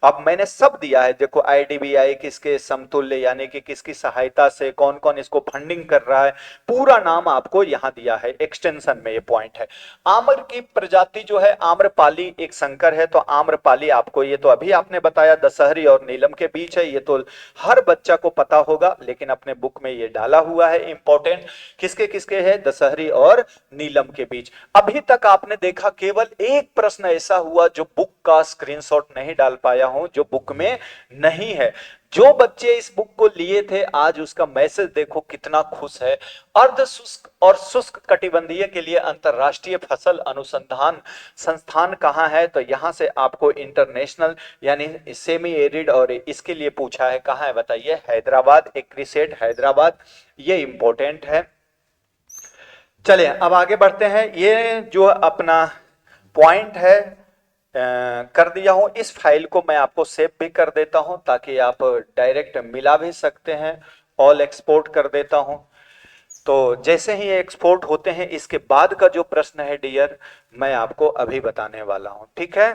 [SPEAKER 1] अब मैंने सब दिया है। देखो आईडीबीआई किसके समतुल्य, यानी कि किसकी सहायता से कौन कौन इसको फंडिंग कर रहा है, पूरा नाम आपको यहां दिया है। एक्सटेंशन में ये पॉइंट है। आम्र की प्रजाति जो है आम्रपाली एक संकर है। तो आम्रपाली आपको, ये तो अभी आपने बताया दशहरी और नीलम के बीच है, ये तो हर बच्चा को पता होगा, लेकिन अपने बुक में ये डाला हुआ है इंपॉर्टेंट। किसके किसके है? दशहरी और नीलम के बीच। अभी तक आपने देखा केवल एक प्रश्न ऐसा हुआ जो बुक का स्क्रीनशॉट नहीं डाल पाया हूं, जो बुक में नहीं है। जो बच्चे इस बुक को लिए थे आज उसका मैसेज देखो कितना खुश है। अर्ध शुष्क और शुष्क कटिबंधीय के लिए अंतरराष्ट्रीय फसल अनुसंधान संस्थान कहां है? तो यहां से आपको इंटरनेशनल यानी सेमी एरिड, और इसके लिए पूछा है कहां है बताइए? हैदराबाद, एक्रिसेट हैदराबाद। ये इंपॉर्टेंट है। चलिए अब आगे बढ़ते हैं। ये जो अपना पॉइंट है कर दिया हूं। इस फाइल को मैं आपको सेव भी कर देता हूं ताकि आप डायरेक्ट मिला भी सकते हैं। ऑल एक्सपोर्ट कर देता हूं। तो जैसे ही एक्सपोर्ट होते हैं इसके बाद का जो प्रश्न है डियर, मैं आपको अभी बताने वाला हूं, ठीक है?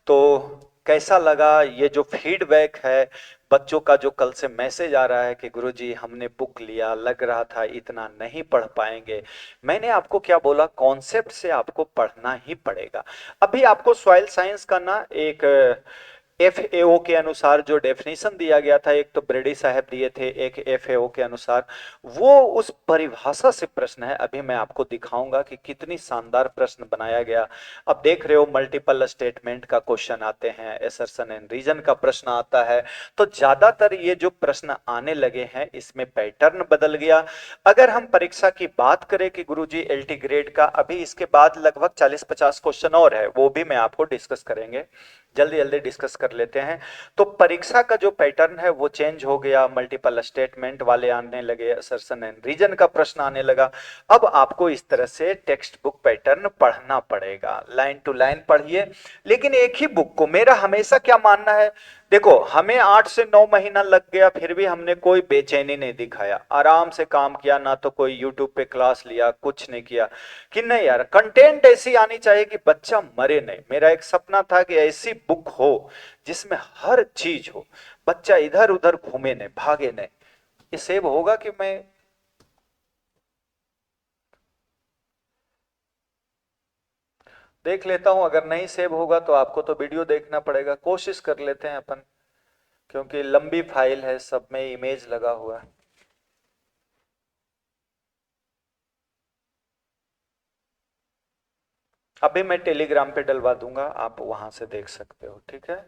[SPEAKER 1] तो कैसा लगा ये जो फीडबैक है बच्चों का? जो कल से मैसेज आ रहा है कि गुरुजी हमने बुक लिया, लग रहा था इतना नहीं पढ़ पाएंगे। मैंने आपको क्या बोला? कॉन्सेप्ट से आपको पढ़ना ही पड़ेगा। अभी आपको सॉइल साइंस का ना एक एफएओ के अनुसार जो डेफिनेशन दिया गया था, एक तो ब्रेडी साहब दिए थे, एक एफएओ के अनुसार, वो उस परिभाषा से प्रश्न है। अभी मैं आपको दिखाऊंगा कि कितनी शानदार प्रश्न बनाया गया। अब देख रहे हो मल्टीपल स्टेटमेंट का क्वेश्चन आते हैं, एसर्शन एंड रीजन का प्रश्न आता है, तो ज्यादातर ये जो प्रश्न आने लगे हैं इसमें पैटर्न बदल गया। अगर हम परीक्षा की बात करें कि गुरुजी एलटी ग्रेड का, अभी इसके बाद लगभग 40-50 क्वेश्चन और है, वो भी मैं आपको डिस्कस करेंगे, जल्दी जल्दी डिस्कस कर लेते हैं। तो परीक्षा का जो पैटर्न है वो चेंज हो गया, मल्टीपल स्टेटमेंट वाले आने लगे, असर्शन एंड रीजन का प्रश्न आने लगा। अब आपको इस तरह से टेक्स्ट बुक पैटर्न पढ़ना पड़ेगा, लाइन टू लाइन पढ़िए, लेकिन एक ही बुक को। मेरा हमेशा क्या मानना है, देखो हमें 8 से 9 महीना लग गया, फिर भी हमने कोई बेचैनी नहीं दिखाया, आराम से काम किया, ना तो कोई यूट्यूब पे क्लास लिया, कुछ नहीं किया कि नहीं यार कंटेंट ऐसी आनी चाहिए कि बच्चा मरे नहीं। मेरा एक सपना था कि ऐसी बुक हो जिसमें हर चीज हो, बच्चा इधर उधर घूमे नहीं, भागे नहीं। ये सेव होगा कि मैं देख लेता हूं, अगर नहीं सेव होगा तो आपको तो वीडियो देखना पड़ेगा। कोशिश कर लेते हैं अपन, क्योंकि लंबी फाइल है, सब में इमेज लगा हुआ है। अभी मैं टेलीग्राम पे डलवा दूंगा, आप वहां से देख सकते हो, ठीक है।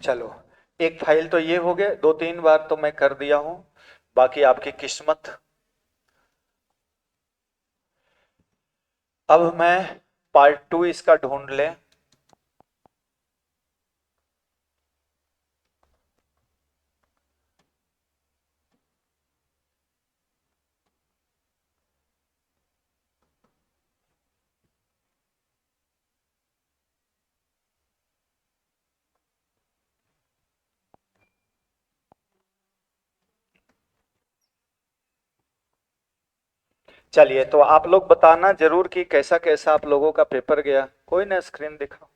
[SPEAKER 1] चलो, एक फाइल तो ये हो गए, 2-3 बार तो मैं कर दिया हूं, बाकी आपकी किस्मत। अब मैं पार्ट 2 इसका ढूंढ ले। चलिए, तो आप लोग बताना जरूर कि कैसा कैसा आप लोगों का पेपर गया। कोई ना, स्क्रीन दिखाओ।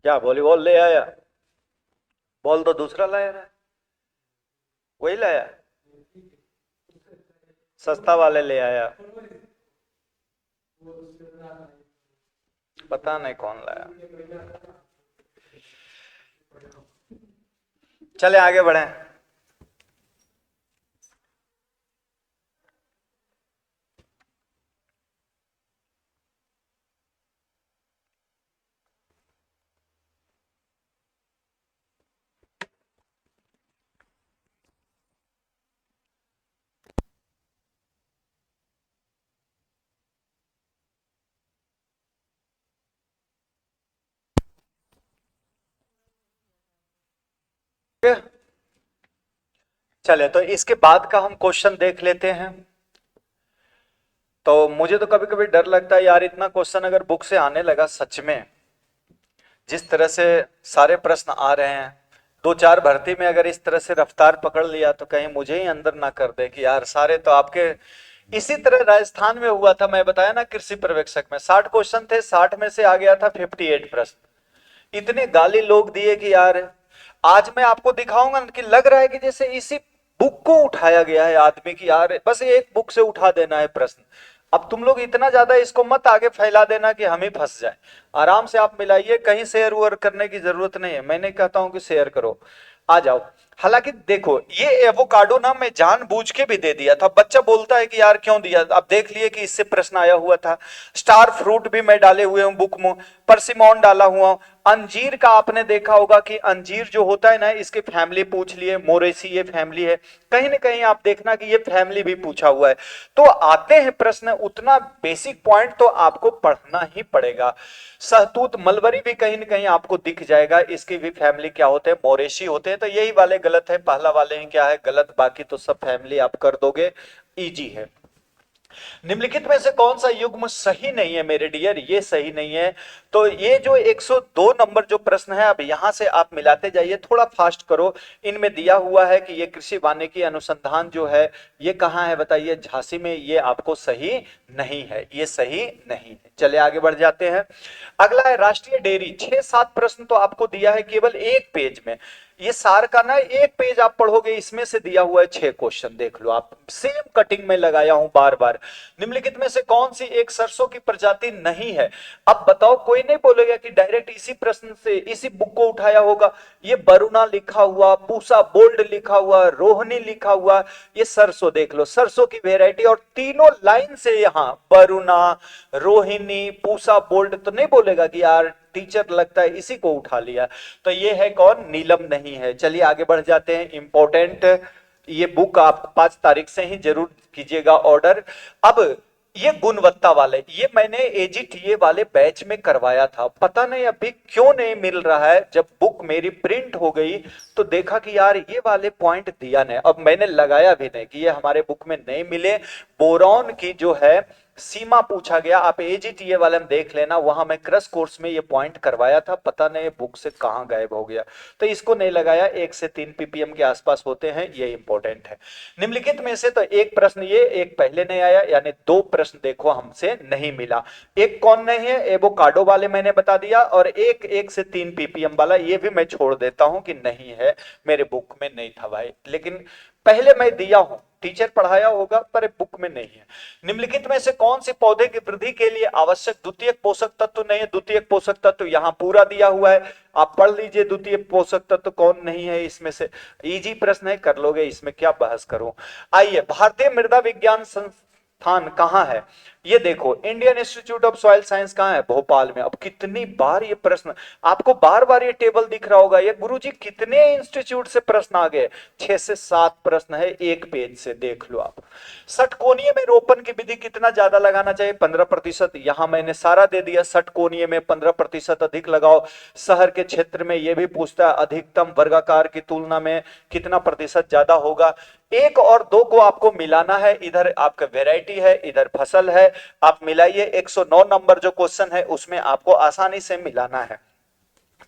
[SPEAKER 1] क्या वॉलीबॉल ले आया? बॉल तो दूसरा लाया है, वही लाया, सस्ता वाले ले आया, पता नहीं कौन लाया। चले आगे बढ़े। चले, तो इसके बाद का हम क्वेश्चन देख लेते हैं। तो मुझे तो कभी कभी डर लगता है यार, इतना क्वेश्चन अगर बुक से आने लगा सच में, जिस तरह से सारे प्रश्न आ रहे हैं, 2-4 भर्ती में अगर इस तरह से रफ्तार पकड़ लिया तो कहीं मुझे ही अंदर ना कर दे कि यार सारे तो आपके। इसी तरह राजस्थान में हुआ था, मैं बताया ना, कृषि पर्यवेक्षक में 60 क्वेश्चन थे, 60 में से आ गया था 58 प्रश्न। इतने गाली लोग दिए कि यार, आज मैं आपको दिखाऊंगा कि लग रहा है कि जैसे इसी बुक को उठाया गया है आदमी की, यार बस एक बुक से उठा देना है प्रश्न। अब तुम लोग इतना ज्यादा इसको मत आगे फैला देना कि हम ही फंस जाए। आराम से आप मिलाइए, कहीं शेयर वेयर करने की जरूरत नहीं है, मैं नहीं कहता हूं कि शेयर करो, आ जाओ। हालांकि देखो, ये एवोकाडो ना मैं जानबूझ के भी दे दिया था, बच्चा बोलता है कि यार क्यों दिया, अब देख लिए कि इससे प्रश्न आया हुआ था। स्टार फ्रूट भी मैं डाले हुए हूँ बुक में, परसिमॉन डाला हुआ। अंजीर का आपने देखा होगा कि अंजीर जो होता है ना, इसके फैमिली पूछ लिए, मोरेसी ये फैमिली है, कहीं ना कहीं आप देखना कि ये फैमिली भी पूछा हुआ है। तो आते हैं प्रश्न, उतना बेसिक पॉइंट तो आपको पढ़ना ही पड़ेगा। सहतूत मलबरी भी कहीं ना कहीं आपको दिख जाएगा, इसकी भी फैमिली क्या होते हैं, मोरेशी होते हैं। तो यही वाले गलत है, पहला वाले हैं क्या है गलत, बाकी तो सब फैमिली आप कर दोगे, इजी है। निम्नलिखित में से कौन सा युग्म सही नहीं है मेरे डियर, ये सही नहीं है। तो ये जो 102 नंबर जो प्रश्न है, अब यहां से आप मिलाते जाइए, थोड़ा फास्ट करो। इनमें दिया हुआ है कि ये कृषि वानिकी अनुसंधान जो है ये कहाँ है बताइए, झांसी में, ये आपको सही नहीं है, ये सही नहीं है। चलिए आगे बढ़ जाते हैं। अगला है राष्ट्रीय डेयरी। 6-7 प्रश्न तो आपको दिया है केवल एक पेज में, ये सार का ना एक पेज आप पढ़ोगे, इसमें से दिया हुआ है 6 क्वेश्चन, देख लो आप, सेम कटिंग में लगाया हूं बार बार। निम्नलिखित में से कौन सी एक सरसों की प्रजाति नहीं है? अब बताओ, कोई नहीं बोलेगा कि डायरेक्ट इसी प्रश्न से इसी बुक को उठाया होगा। ये बरुना लिखा हुआ, पूसा बोल्ड लिखा हुआ, रोहिणी लिखा हुआ, ये सरसों देख लो, सरसों की वेराइटी, और तीनों लाइन से यहाँ बरुना, रोहिणी, पूसा बोल्ड, तो नहीं बोलेगा कि यार टीचर लगता है इसी को उठा लिया। तो ये है कौन? नीलम नहीं है। चलिए आगे बढ़ जाते हैं। इंपॉर्टेंट ये बुक आप 5 तारीख से ही जरूर कीजिएगा ऑर्डर। अब ये गुणवत्ता वाले, ये मैंने एजीटीए वाले बैच में करवाया था, पता नहीं अभी क्यों नहीं मिल रहा है। जब बुक मेरी प्रिंट हो गई तो देखा कि यार ये वाले पॉइंट दिया नहीं, अब मैंने लगाया भी नहीं कि ये हमारे बुक में नहीं मिले। बोरॉन की जो है सीमा पूछा गया, आप एजीटीए वाले में देख लेना, वहां मैं क्रश कोर्स में ये पॉइंट करवाया था, पता नहीं बुक से कहां गायब हो गया, तो इसको नहीं लगाया। 1 से 3 पीपीएम के आसपास होते हैं, ये इंपॉर्टेंट है। निम्नलिखित में से तो एक प्रश्न ये, एक पहले नहीं आया, यानी 2 प्रश्न देखो हमसे नहीं मिला। एक कौन नहीं है? एवोकाडो वाले मैंने बता दिया, और एक 1 से 3 पीपीएम वाला ये भी मैं छोड़ देता हूं कि नहीं है, मेरे बुक में नहीं था भाई, लेकिन पहले मैं दिया हूं, टीचर पढ़ाया होगा पर बुक में नहीं है। निम्नलिखित में से कौन से पौधे की वृद्धि के लिए आवश्यक द्वितीयक पोषक तत्व नहीं है? द्वितीयक पोषक तत्व यहां पूरा दिया हुआ है, आप पढ़ लीजिए द्वितीयक पोषक तत्व कौन नहीं है इसमें से। इजी प्रश्न है, कर लोगे, इसमें क्या बहस करूं। आइए, भारतीय मृदा विज्ञान संस्थान कहां है? ये देखो, Indian institute of soil science कहां है? भोपाल में। अब कितनी बार ये प्रश्न आपको बार बार ये टेबल दिख रहा होगा, ये गुरुजी कितने इंस्टीट्यूट से प्रश्न आ गए? 6 से 7 प्रश्न है एक पेज से, देख लो आप। षटकोणीय में रोपण की विधि कितना ज्यादा लगाना चाहिए? 15%। यहां मैंने सारा दे दिया, षटकोणीय में 15% अधिक लगाओ। शहर के क्षेत्र में यह भी पूछता है अधिकतम वर्गाकार की तुलना में कितना प्रतिशत ज्यादा होगा। 1 और 2 को आपको मिलाना है, इधर आपका वेराइटी है, इधर फसल है, आप मिलाइए। 109 नंबर जो क्वेश्चन है उसमें आपको आसानी से मिलाना है।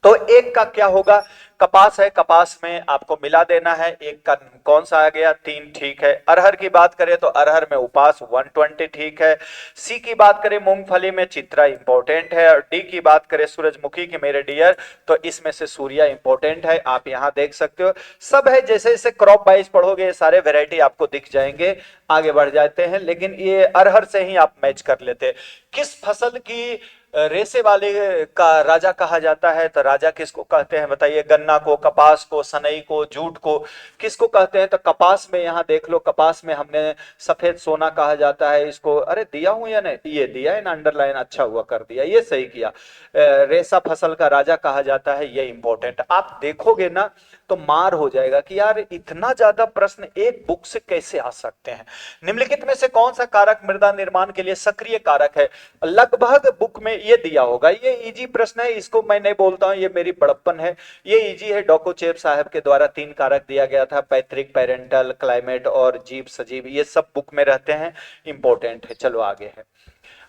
[SPEAKER 1] तो एक का क्या होगा? कपास है, कपास में आपको मिला देना है। एक का कौन सा आ गया? 3, ठीक है। अरहर की बात करें तो अरहर में उपास 120, ठीक है। सी की बात करें मूंगफली में चित्रा इंपॉर्टेंट है, और डी की बात करें सूरजमुखी की मेरे डियर, तो इसमें से सूर्या इंपॉर्टेंट है, आप यहां देख सकते हो। सब है, जैसे जैसे क्रॉप वाइज पढ़ोगे सारे वेराइटी आपको दिख जाएंगे। आगे बढ़ जाते हैं, लेकिन ये अरहर से ही आप मैच कर लेते। किस फसल की रेसे वाले का राजा कहा जाता है? तो राजा किसको कहते हैं बताइए? गन्ना को, कपास को, सनई को, जूट को, किसको कहते हैं? तो कपास में यहां देख लो, कपास में हमने सफेद सोना कहा जाता है इसको। अरे दिया हूं या नहीं? ये दिया है ना, अंडरलाइन, अच्छा हुआ कर दिया, ये सही किया। रेसा फसल का राजा कहा जाता है, ये इंपॉर्टेंट। आप देखोगे ना तो मार हो जाएगा कि यार इतना ज्यादा प्रश्न एक बुक से कैसे आ सकते हैं। निम्नलिखित में से कौन सा कारक मृदा निर्माण के लिए सक्रिय कारक है? लगभग बुक में ये दिया होगा, ये इजी प्रश्न है, इसको मैं नहीं बोलता हूं, ये मेरी बड़प्पन है, ये इजी है। डॉकोचेप साहब के द्वारा 3 कारक दिया गया था, पैतृक, पेरेंटल, क्लाइमेट और जीव सजीव, ये सब बुक में रहते हैं, इंपॉर्टेंट है। चलो आगे है।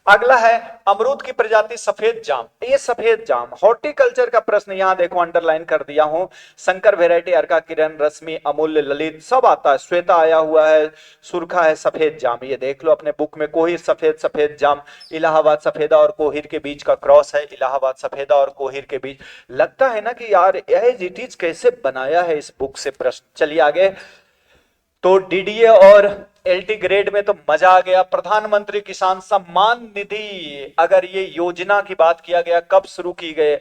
[SPEAKER 1] अगला है अमरूद की प्रजाति सफेद जाम। ये सफेद जाम हॉर्टिकल्चर का प्रश्न, यहां देखो अंडरलाइन कर दिया हूं। संकर वेराइटी, अर्का किरण, रश्मि, अमूल्य, ललित, सब आता है। श्वेता आया हुआ है, सुरखा है, सफेद जाम, ये देख लो अपने बुक में। कोहिर सफेद, सफेद जाम, इलाहाबाद सफेदा और कोहिर के बीच का क्रॉस है, इलाहाबाद सफेदा और कोहिर के बीच। लगता है ना कि यार एज इट इज कैसे बनाया है इस बुक से प्रश्न। चलिए आगे। तो डीडीए और एलटी ग्रेड में तो मजा आ गया। प्रधानमंत्री किसान सम्मान निधि, अगर ये योजना की बात किया गया कब शुरू की गई,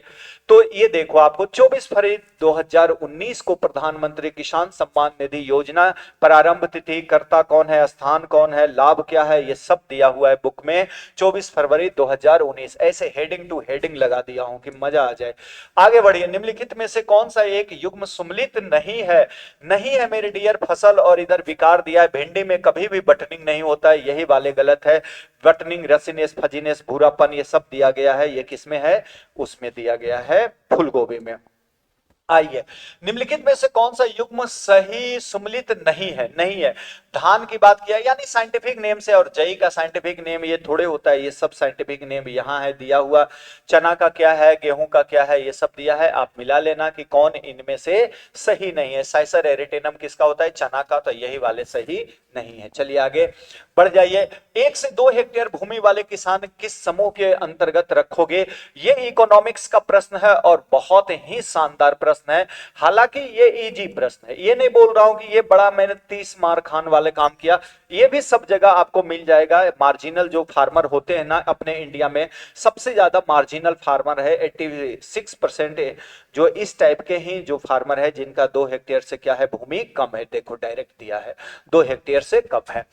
[SPEAKER 1] तो ये देखो आपको 24 फरवरी 2019 को प्रधानमंत्री किसान सम्मान निधि योजना, प्रारंभ तिथि, कर्ता कौन है, स्थान कौन है, लाभ क्या है, ये सब दिया हुआ है बुक में। 24 फरवरी 2019, ऐसे हेडिंग टू हेडिंग लगा दिया हूं कि मजा आ जाए। आगे बढ़िए। निम्नलिखित में से कौन सा एक युग्म सुमलित नहीं है? नहीं है मेरे डियर फसल, और इधर विकार दिया है। भिंडी में कभी भी बटनिंग नहीं होता है, यही वाले गलत है। बटनिंग, रसीनेस, फजीनेस, भूरापन, ये सब दिया गया है। ये किसमें है? उसमें दिया गया है, फूल गोभी में। आइए, निम्नलिखित में से कौन सा युग्म सही सुमेलित नहीं है? नहीं है। धान की बात किया, यानी साइंटिफिक नेम से, और जई का साइंटिफिक नेम ये थोड़े होता है, ये सब साइंटिफिक नेम यहाँ है दिया हुआ। चना का क्या है, गेहूं का क्या है, ये सब दिया है, आप मिला लेना कि कौन इनमें से सही नहीं है। साइसर एरिटेनम किसका होता है? चना का, तो यही वाले सही नहीं है। चलिए आगे बढ़ जाइए। 1 से 2 हेक्टेयर भूमि वाले किसान किस समूह के अंतर्गत रखोगे? ये इकोनॉमिक्स का प्रश्न है और बहुत ही शानदार प्रश्न है। हालांकि ये इजी प्रश्न है, ये नहीं बोल रहा हूं कि ये बड़ा मैंने 30 मार खान वाले काम किया, ये भी सब जगह आपको मिल जाएगा। मार्जिनल जो फार्मर होते हैं ना अपने इंडिया में, सबसे ज्यादा मार्जिनल फार्मर है 86% जो इस टाइप के ही जो फार्मर है जिनका 2 हेक्टेयर से क्या है, भूमि कम है। देखो डायरेक्ट दिया है 2 हेक्टेयर से कम है।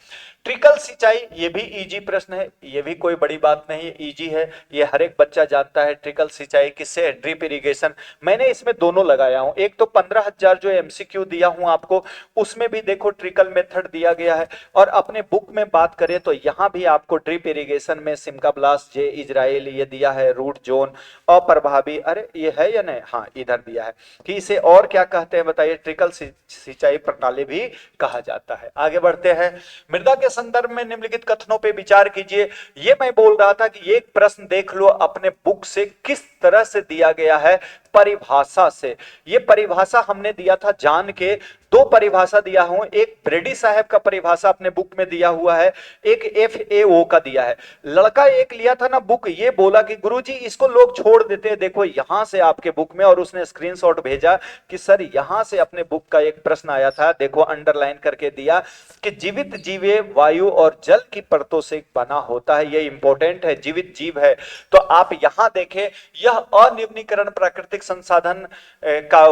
[SPEAKER 1] ट्रिकल सिंचाई, ये भी इजी प्रश्न है, ये भी कोई बड़ी बात नहीं है, इजी है, ये हर एक बच्चा जानता है। ट्रिकल सिंचाई किससे है? Drip irrigation. मैंने इसमें दोनों लगाया हूं, एक तो 15,000 जो एमसीक्यू दिया हूं आपको, उसमें भी देखो ट्रिकल मेथड दिया गया है, और अपने बुक में बात करें तो यहां भी आपको ड्रिप इरिगेशन में सिमका ब्लास्ट, जे इजराइल ये दिया है, रूट जोन, अप्रभावी, अरे ये है या नहीं, हाँ इधर दिया है कि इसे और क्या कहते हैं बताइए? ट्रिकल सिंचाई प्रणाली भी कहा जाता है। आगे बढ़ते हैं। मृदा के संदर्भ में निम्नलिखित कथनों पे विचार कीजिए। ये मैं बोल रहा था कि ये एक प्रश्न देख लो अपने बुक से किस तरह से दिया गया है, परिभाषा से। ये परिभाषा हमने दिया था जान के, 2 परिभाषा दिया हूं, एक ब्रेडी साहब का परिभाषा अपने बुक में दिया हुआ है, एक FAO का दिया है। लड़का एक लिया था ना बुक, ये बोला कि गुरुजी इसको लोग छोड़ देते हैं, देखो यहां से आपके बुक में, और उसने स्क्रीनशॉट भेजा कि सर यहां से अपने बुक का एक प्रश्न आया था, देखो अंडरलाइन करके दिया कि जीवित जीवे वायु और जल की परतों से बना होता है। ये इंपॉर्टेंट है, जीवित जीव है। तो आप यहां देखें, यह अनिर्वनीकरण प्राकृतिक संसाधन का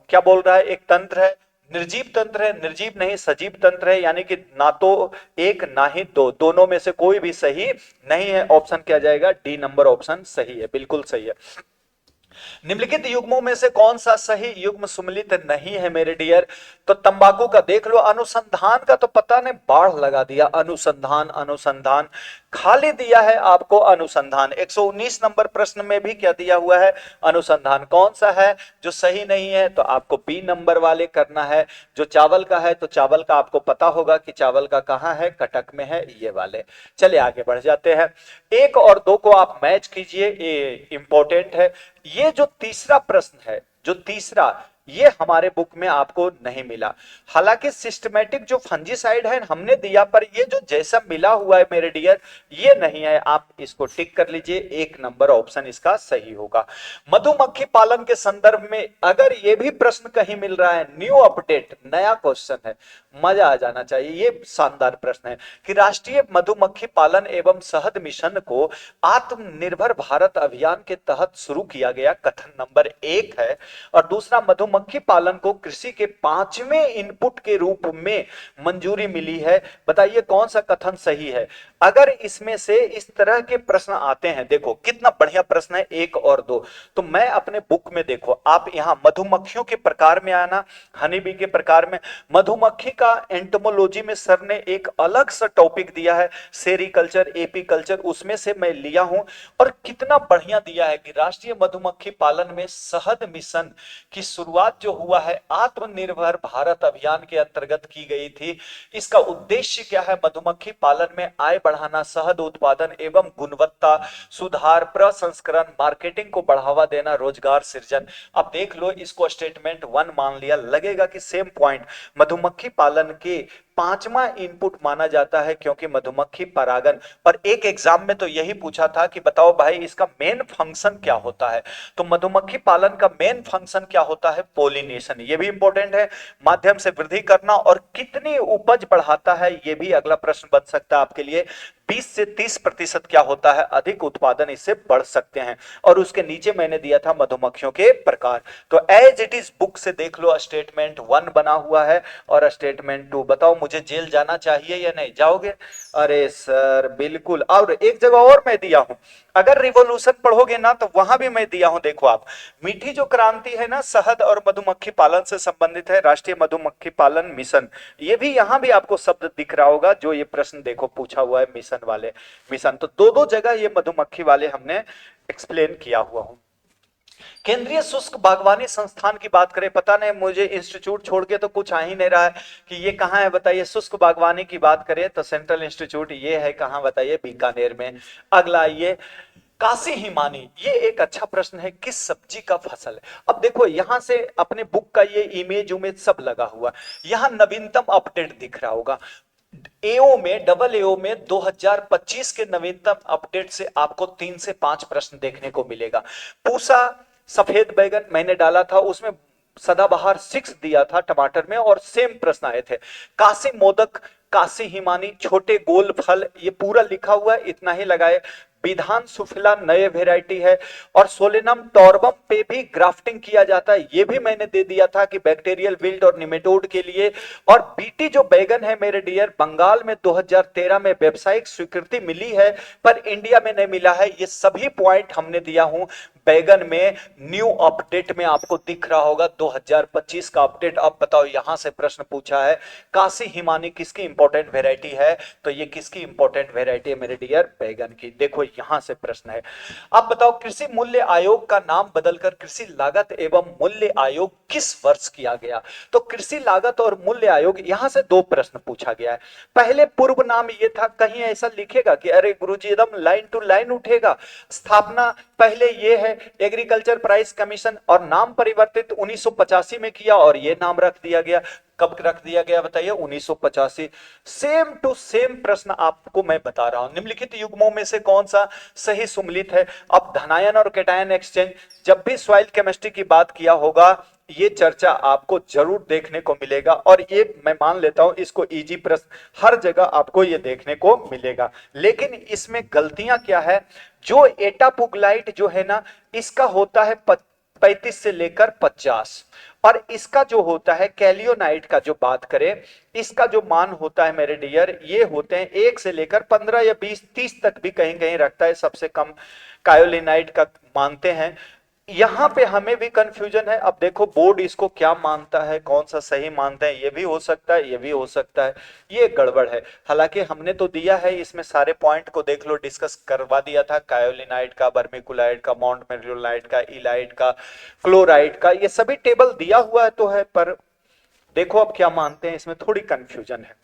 [SPEAKER 1] क्या बोल रहा है, एक तंत्र है, निर्जीव तंत्र है, निर्जीव नहीं सजीव तंत्र है, यानी कि ना तो एक ना ही दो, दोनों में से कोई भी सही नहीं है। ऑप्शन क्या जाएगा? डी नंबर ऑप्शन सही है, बिल्कुल सही है। निम्नलिखित युग्मों में से कौन सा सही युग्म सुमेलित नहीं है मेरे डियर? तो तंबाकू का देख लो, अनुसंधान का तो पता नहीं बाढ़ लगा दिया, अनुसंधान अनुसंधान खाली दिया है आपको अनुसंधान। 119 नंबर प्रश्न में भी क्या दिया हुआ है? अनुसंधान। कौन सा है जो सही नहीं है? तो आपको बी नंबर वाले करना है। जो चावल का है तो चावल का आपको पता होगा कि चावल का कहां है, कटक में है, ये वाले। चलिए आगे बढ़ जाते हैं। 1 और 2 को आप मैच कीजिए, ये इंपॉर्टेंट है। ये जो तीसरा प्रश्न है, जो तीसरा, ये हमारे बुक में आपको नहीं मिला। हालांकि सिस्टमेटिक जो फंजीसाइड है हमने दिया, पर ये जो जैसा मिला हुआ है मेरे डियर, ये नहीं है। आप इसको टिक कर लीजिए, 1 नंबर ऑप्शन इसका सही होगा। मधुमक्खी पालन के संदर्भ में अगर ये भी प्रश्न कहीं मिल रहा है, न्यू अपडेट, नया क्वेश्चन है, मजा आ जाना चाहिए। ये शानदार प्रश्न है कि राष्ट्रीय मधुमक्खी पालन एवं शहद मिशन को आत्मनिर्भर भारत अभियान के तहत शुरू किया गया, कथन नंबर 1 है। और दूसरा, मधुमक्खी पालन को कृषि के 5वें इनपुट के रूप में मंजूरी मिली है। बताइए कौन सा कथन सही है? अगर इसमें से इस तरह के प्रश्न आते हैं, देखो कितना बढ़िया प्रश्न है 1 और 2। तो मैं अपने बुक में देखो, आप यहां मधुमक्खियों के प्रकार में आना, हनी बी के प्रकार में, मधुमक्खी का एंटोमोलॉजी में सर ने एक अलग सा टॉपिक दिया है, सेरिकल्चर, एपीकल्चर, उसमें से मैं लिया हूं। और कितना बढ़िया दिया है कि राष्ट्रीय मधुमक्खी पालन में शहद मिशन की शुरुआत जो हुआ है आत्मनिर्भर भारत अभियान के अंतर्गत की गई थी। इसका उद्देश्य क्या है? मधुमक्खी पालन में आय बढ़ाना, शहद उत्पादन एवं गुणवत्ता सुधार, प्रसंस्करण, मार्केटिंग को बढ़ावा देना, रोजगार सृजन। अब देख लो, इसको स्टेटमेंट 1 मान लिया, लगेगा कि सेम पॉइंट। मधुमक्खी पालन के 5वां इनपुट माना जाता है क्योंकि मधुमक्खी परागन, और एक एग्जाम में तो यही पूछा था कि बताओ भाई इसका मेन फंक्शन क्या होता है? तो मधुमक्खी पालन का मेन फंक्शन क्या होता है? पोलिनेशन। ये भी इंपॉर्टेंट है। माध्यम से वृद्धि करना, और कितनी उपज बढ़ाता है, ये भी अगला प्रश्न बन सकता है आपके लिए। 20 से 30% क्या होता है? अधिक उत्पादन इससे बढ़ सकते हैं। और उसके नीचे मैंने दिया था मधुमक्खियों के प्रकार। तो एज इट इज बुक से देख लो, स्टेटमेंट 1 बना हुआ है और स्टेटमेंट 2। बताओ मुझे जेल जाना चाहिए या नहीं? जाओगे? अरे सर बिल्कुल। और एक जगह और मैं दिया हूं, अगर रिवॉल्यूशन पढ़ोगे ना तो वहां भी मैं दिया हूं, देखो आप, मीठी जो क्रांति है ना, शहद और मधुमक्खी पालन से संबंधित है, राष्ट्रीय मधुमक्खी पालन मिशन। ये भी यहां भी आपको शब्द दिख रहा होगा, जो ये प्रश्न देखो पूछा हुआ है, मिशन वाले, मिशन। तो दो दो जगह ये मधुमक्खी वाले हमने एक्सप्लेन किया हुआ हूं। केंद्रीय शुष्क बागवानी संस्थान की बात करें, पता नहीं मुझे इंस्टीट्यूट छोड़ के तो कुछ आ ही नहीं रहा है कि ये कहाँ है बताइए। शुष्क बागवानी की बात करें तो सेंट्रल इंस्टीट्यूट ये है कहाँ बताइए, बीकानेर में। अगला ये काशी हिमानी, ये एक अच्छा प्रश्न है, किस सब्जी का फसल है। अब देखो यहां से अपने बुक का ये इमेज उमेज सब लगा हुआ, यहाँ नवीनतम अपडेट दिख रहा होगा। एओ में, डबल एओ में 2025 के नवीनतम अपडेट से आपको 3 से 5 प्रश्न देखने को मिलेगा। पूसा सफेद बैगन मैंने डाला था, उसमें सदाबहार 6 दिया था टमाटर में, और सेम प्रश्न आए थे। काशी मोदक, काशी हिमानी, छोटे गोल फल, ये पूरा लिखा हुआ है, इतना ही लगाए। विधान सुफला नए वेराइटी है, और सोलेनम टॉर्बम पे भी ग्राफ्टिंग किया जाता है, ये भी मैंने दे दिया था कि बैक्टीरियल विल्ट और निमेटोड के लिए। और बीटी जो बैगन है मेरे डियर, बंगाल में 2013 में व्यावसायिक स्वीकृति मिली है, पर इंडिया में नहीं मिला है। ये सभी पॉइंट हमने दिया हूं बैगन में। न्यू अपडेट में आपको दिख रहा होगा 2025 का अपडेट। अब बताओ, यहां से प्रश्न पूछा है काशी हिमानी किसकी इंपॉर्टेंट वेराइटी है, तो ये किसकी इंपॉर्टेंट वेराइटी है मेरे डियर, बैगन की। देखो यहां से प्रश्न है। अब बताओ, कृषि मूल्य आयोग का नाम बदलकर कृषि लागत एवं मूल्य आयोग किस वर्ष किया गया। तो कृषि लागत और मूल्य आयोग, यहां से 2 प्रश्न पूछा गया है। पहले पूर्व नाम ये था, कहीं ऐसा लिखेगा कि अरे गुरुजी एकदम लाइन टू लाइन उठेगा। स्थापना पहले ये है एग्रीकल्चर प्राइस कमीशन, और नाम परिवर्तित 1985 में किया, और ये नाम रख दिया गया। कब रख दिया गया बताइए, 1985। सेम टू सेम प्रश्न आपको मैं बता रहा हूं। निम्नलिखित युग्मों में से कौन सा सही सुमेलित है। अब धनायन और कैटायन एक्सचेंज, जब भी सॉइल केमिस्ट्री की बात किया होगा ये चर्चा आपको जरूर देखने को मिलेगा, और ये मैं मान लेता हूं इसको इजी प्रश्न हर जगह आपको ये देखने को मिलेगा। लेकिन इसमें गलतियां क्या है, जो एटापुगलाइट जो है ना, इसका होता है 35 से लेकर 50, और इसका जो होता है कैलियोनाइट का जो बात करें, इसका जो मान होता है मेरे डियर, ये होते हैं 1 से लेकर 15 या 20, 30 तक भी कहीं कहीं रखता है। सबसे कम कायोलिनाइट का मानते हैं। यहां पे हमें भी कंफ्यूजन है। अब देखो बोर्ड इसको क्या मानता है, कौन सा सही मानता है, ये भी हो सकता है, ये भी हो सकता है, ये गड़बड़ है। हालांकि हमने तो दिया है इसमें सारे पॉइंट को देख लो, डिस्कस करवा दिया था, कायोलिनाइट का, बर्मिकुलाइट का, मॉन्टमेरियोलाइट का, इलाइट का, क्लोराइड का, ये सभी टेबल दिया हुआ तो है, पर देखो अब क्या मानते हैं, इसमें थोड़ी कंफ्यूजन है।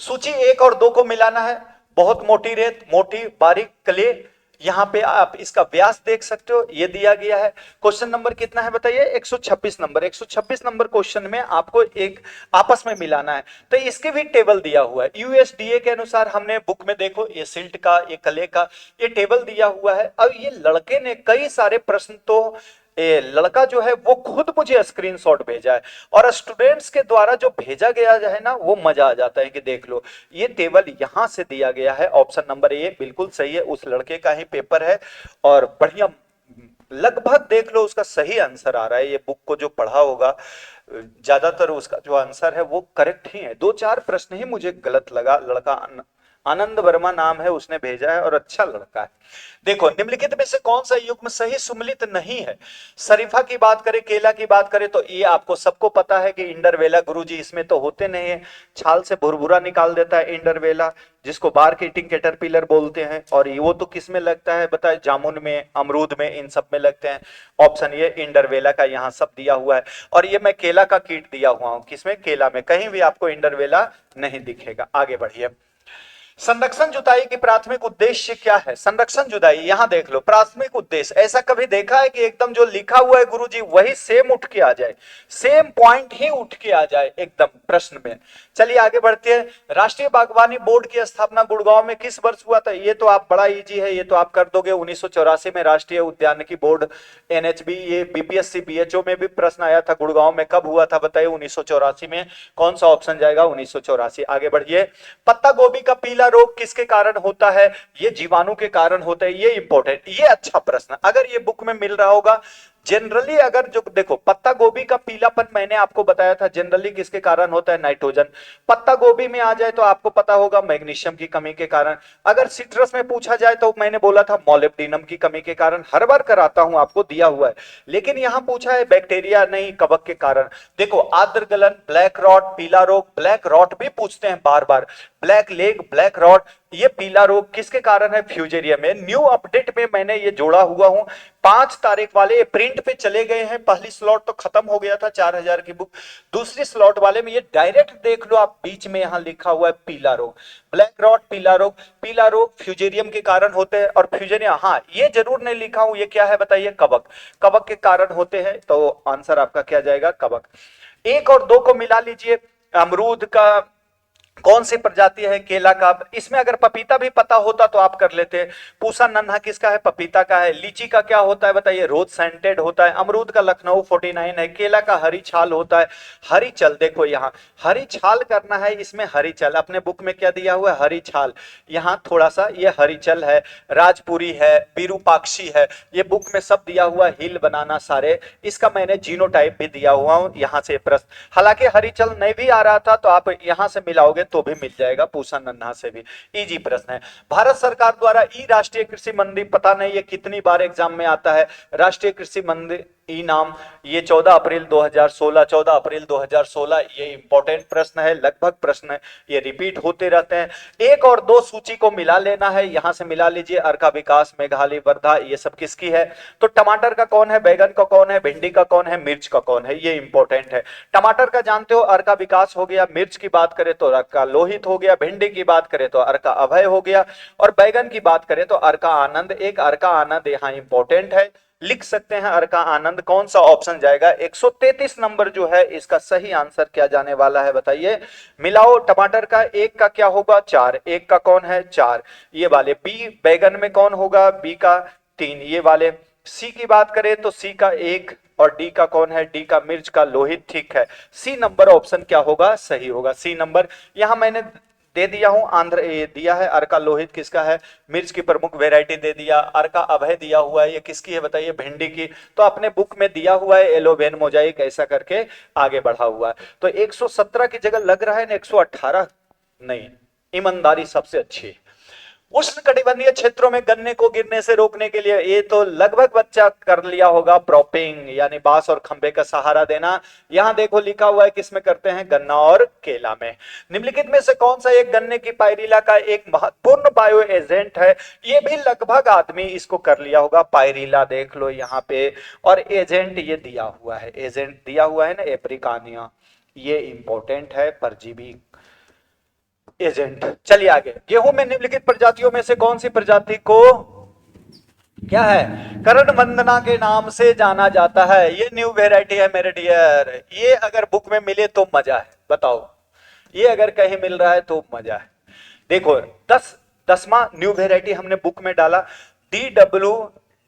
[SPEAKER 1] सूची 1 और 2 को मिलाना है। बहुत मोटी रेत, मोटी बारीक क्ले, यहां पे आप इसका व्यास देख सकते हो, ये दिया गया है। क्वेश्चन नंबर कितना है बताइए, 126 नंबर। 126 नंबर क्वेश्चन में आपको एक आपस में मिलाना है, तो इसके भी टेबल दिया हुआ है। यूएसडीए के अनुसार हमने बुक में देखो, ये सिल्ट का, ये कले का, ये टेबल दिया हुआ है। अब ये लड़के ने कई सारे प्रश्न तो ये लड़का जो है वो खुद मुझे स्क्रीनशॉट भेजा है, और स्टूडेंट्स के द्वारा जो भेजा गया है ना, वो मजा आ जाता है कि देख लो ये टेबल यहां से दिया गया है। ऑप्शन नंबर ए बिल्कुल सही है, उस लड़के का ही पेपर है, और बढ़िया लगभग देख लो उसका सही आंसर आ रहा है। ये बुक को जो पढ़ा होगा ज्यादातर उसका जो आंसर है वो करेक्ट ही है। 2-4 प्रश्न ही मुझे गलत लगा। लड़का आनंद वर्मा नाम है, उसने भेजा है, और अच्छा लड़का है। देखो निम्नलिखित में से कौन सा युग्म सही सुमेलित नहीं है। शरीफा की बात करें, केला की बात करें, तो ये आपको सबको पता है कि इंडरवेला, गुरुजी इसमें तो होते नहीं है, छाल से भुरभुरा निकाल देता है इंडरवेला, जिसको बार्क ईटिंग कैटरपिलर बोलते हैं। और वो तो किस में लगता है बताए, जामुन में, अमरूद में, इन सब में लगते हैं। ऑप्शन ये इंडरवेला का यहाँ सब दिया हुआ है। और ये मैं केला का कीट दिया हुआ हूं, किसमें, केला में, कहीं भी आपको इंडरवेला नहीं दिखेगा। आगे बढ़िए। संरक्षण जुताई की प्राथमिक उद्देश्य क्या है। संरक्षण जुताई, यहां देख लो, प्राथमिक उद्देश्य, ऐसा कभी देखा है कि एकदम जो लिखा हुआ है गुरुजी वही सेम उठ के आ जाए, सेम पॉइंट ही उठ के आ जाए एकदम प्रश्न में। चलिए आगे बढ़ते हैं। राष्ट्रीय बागवानी बोर्ड की स्थापना गुड़गांव में किस वर्ष हुआ था। ये तो आप बड़ा इजी है, ये तो आप कर दोगे। 1984 में राष्ट्रीय उद्यानिकी बोर्ड एनएचबी, ये बीपीएससी बीएचओ में भी प्रश्न आया था, गुड़गांव में कब हुआ था बताइए, 1984 में। कौन सा ऑप्शन जाएगा, 1984। आगे बढ़िए। पत्ता गोभी का पीला रोग किसके कारण होता है। ये जीवाणु के कारण होता है, ये इंपॉर्टेंट, ये अच्छा प्रश्न अगर ये बुक में मिल रहा होगा। जनरली अगर जो देखो, पत्ता गोभी का पीलापन मैंने आपको बताया था, जनरली किसके कारण होता है, नाइट्रोजन। पत्ता गोभी में आ जाए तो आपको पता होगा मैग्नीशियम की कमी के कारण। अगर सिट्रस में पूछा जाए तो मैंने बोला था मोलिब्डेनम की कमी के कारण। हर बार कराता हूं, आपको दिया हुआ है, लेकिन यहां पूछा है बैक्टीरिया नहीं, कवक के कारण। देखो आर्द्र गलन, ब्लैक रॉट, पीला रोग, ब्लैक रॉट भी पूछते हैं बार बार, ब्लैक लेग, ब्लैक रॉट, ये पीला रोग किसके कारण है? फ्यूजेरिया में। न्यू अपडेट में मैंने ये जोड़ा हुआ हूं, 5 तारीख वाले प्रिंट पे चले गए हैं, पहली स्लॉट तो खत्म हो गया था 4000 की बुक, दूसरी स्लॉट वाले में ये डायरेक्ट देख लो आप, बीच में यहां लिखा हुआ है पीला रोग, ब्लैक रॉट पीला रोग। पीला रोग फ्यूजेरियम के कारण होते हैं, और फ्यूजेरिया, हाँ ये जरूर नहीं लिखा हूं, ये क्या है बताइए? कवक, कवक के कारण होते हैं, तो आंसर आपका क्या जाएगा? कवक। 1 और 2 को मिला लीजिए। अमरूद का कौन सी प्रजाति है? केला का। इसमें अगर पपीता भी पता होता तो आप कर लेते। पूसा नन्हा किसका है? पपीता का है। लीची का क्या होता है बताइए? रोज सेंटेड होता है। अमरूद का लखनऊ 49 है। केला का हरी छाल होता है। हरी चल, देखो यहाँ हरी छाल करना है, इसमें हरी चल, अपने बुक में क्या दिया हुआ है? हरी छाल। यहाँ थोड़ा सा ये हरी चल है, राजपुरी है, विरूपाक्षी है, ये बुक में सब दिया हुआ, हिल बनाना सारे। इसका मैंने जीनोटाइप भी दिया हुआ हूँ, यहाँ से प्रश्न, हालांकि हरी चल नहीं भी आ रहा था तो आप यहाँ से मिलाओगे तो भी मिल जाएगा, पूसा नन्हा से भी। इजी प्रश्न है। भारत सरकार द्वारा ई राष्ट्रीय कृषि मंडी, पता नहीं ये कितनी बार एग्जाम में आता है, राष्ट्रीय कृषि मंडी ई नाम, ये 14 अप्रैल 2016, 14 अप्रैल 2016, ये इंपॉर्टेंट प्रश्न है, लगभग प्रश्न है, ये रिपीट होते रहते हैं। 1 और 2 सूची को मिला लेना है, यहां से मिला लीजिए। अर्का विकास, मेघालय, वर्धा, ये सब किसकी है? तो टमाटर का कौन है, बैगन का कौन है, भिंडी का कौन है, मिर्च का कौन है, ये इंपॉर्टेंट है। टमाटर का जानते हो अर्का विकास हो गया, मिर्च की बात करें तो अर्का लोहित हो गया, भिंडी की बात करें तो अर्का अभय हो गया, और बैगन की बात करें तो अर्का आनंद। एक अर्का आनंद यहाँ इंपॉर्टेंट है, लिख सकते हैं अर्का आनंद। कौन सा ऑप्शन जाएगा? 133 नंबर जो है इसका सही आंसर क्या जाने वाला है बताइए? मिलाओ टमाटर का, एक का क्या होगा? 4, एक का कौन है? 4, ये वाले। बी बैगन में कौन होगा? बी का 3, ये वाले। सी की बात करें तो सी का 1, और डी का कौन है? डी का मिर्च का लोहित, ठीक है। सी नंबर ऑप्शन क्या होगा? सही होगा, सी नंबर। यहां मैंने दे दिया हूं, आंध्र ये दिया है, अर्का लोहित किसका है? मिर्च की प्रमुख वेराइटी दे दिया। अर्का अभय दिया हुआ है, ये किसकी है बताइए? भिंडी की। तो अपने बुक में दिया हुआ है एलोवेन मोजाइक, ऐसा करके आगे बढ़ा हुआ है। तो 117 की जगह लग रहा है ना 118, नहीं, ईमानदारी सबसे अच्छी। उष्णकटिबंधीय क्षेत्रों में गन्ने को गिरने से रोकने के लिए, ये तो लगभग बच्चा कर लिया होगा, प्रॉपिंग यानी बांस और खंबे का सहारा देना। यहां देखो लिखा हुआ है किसमें करते हैं? गन्ना और केला में। निम्नलिखित में से कौन सा एक गन्ने की पायरिला का एक महत्वपूर्ण बायो एजेंट है? ये भी लगभग आदमी इसको कर लिया होगा, पायरिला देख लो यहाँ पे, और एजेंट ये दिया हुआ है, एजेंट दिया हुआ है ना, एप्रिकानिया, ये इंपॉर्टेंट है, परजीवी एजेंट। चलिए आगे। गेहूं में निम्नलिखित प्रजातियों में से कौन सी प्रजाति को क्या है? करण वंदना के नाम से जाना जाता है। ये न्यू वेराइटी है मेरे डियर, ये अगर बुक में मिले तो मजा है, बताओ, ये अगर कहीं मिल रहा है तो मजा है। देखो 10वां न्यू वेराइटी हमने बुक में डाला,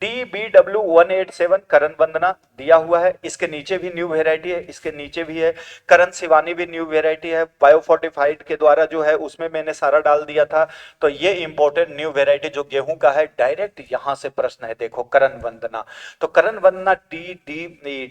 [SPEAKER 1] DBW 187 करण वंदना दिया हुआ है। इसके नीचे भी न्यू वेराइटी है, इसके नीचे भी है, करण शिवानी भी न्यू वेराइटी है, बायोफोर्टिफाइड के द्वारा जो है उसमें मैंने सारा डाल दिया था। तो ये इंपॉर्टेंट न्यू वेराइटी जो गेहूं का है, डायरेक्ट यहां से प्रश्न है, देखो करण वंदना। तो करण वंदना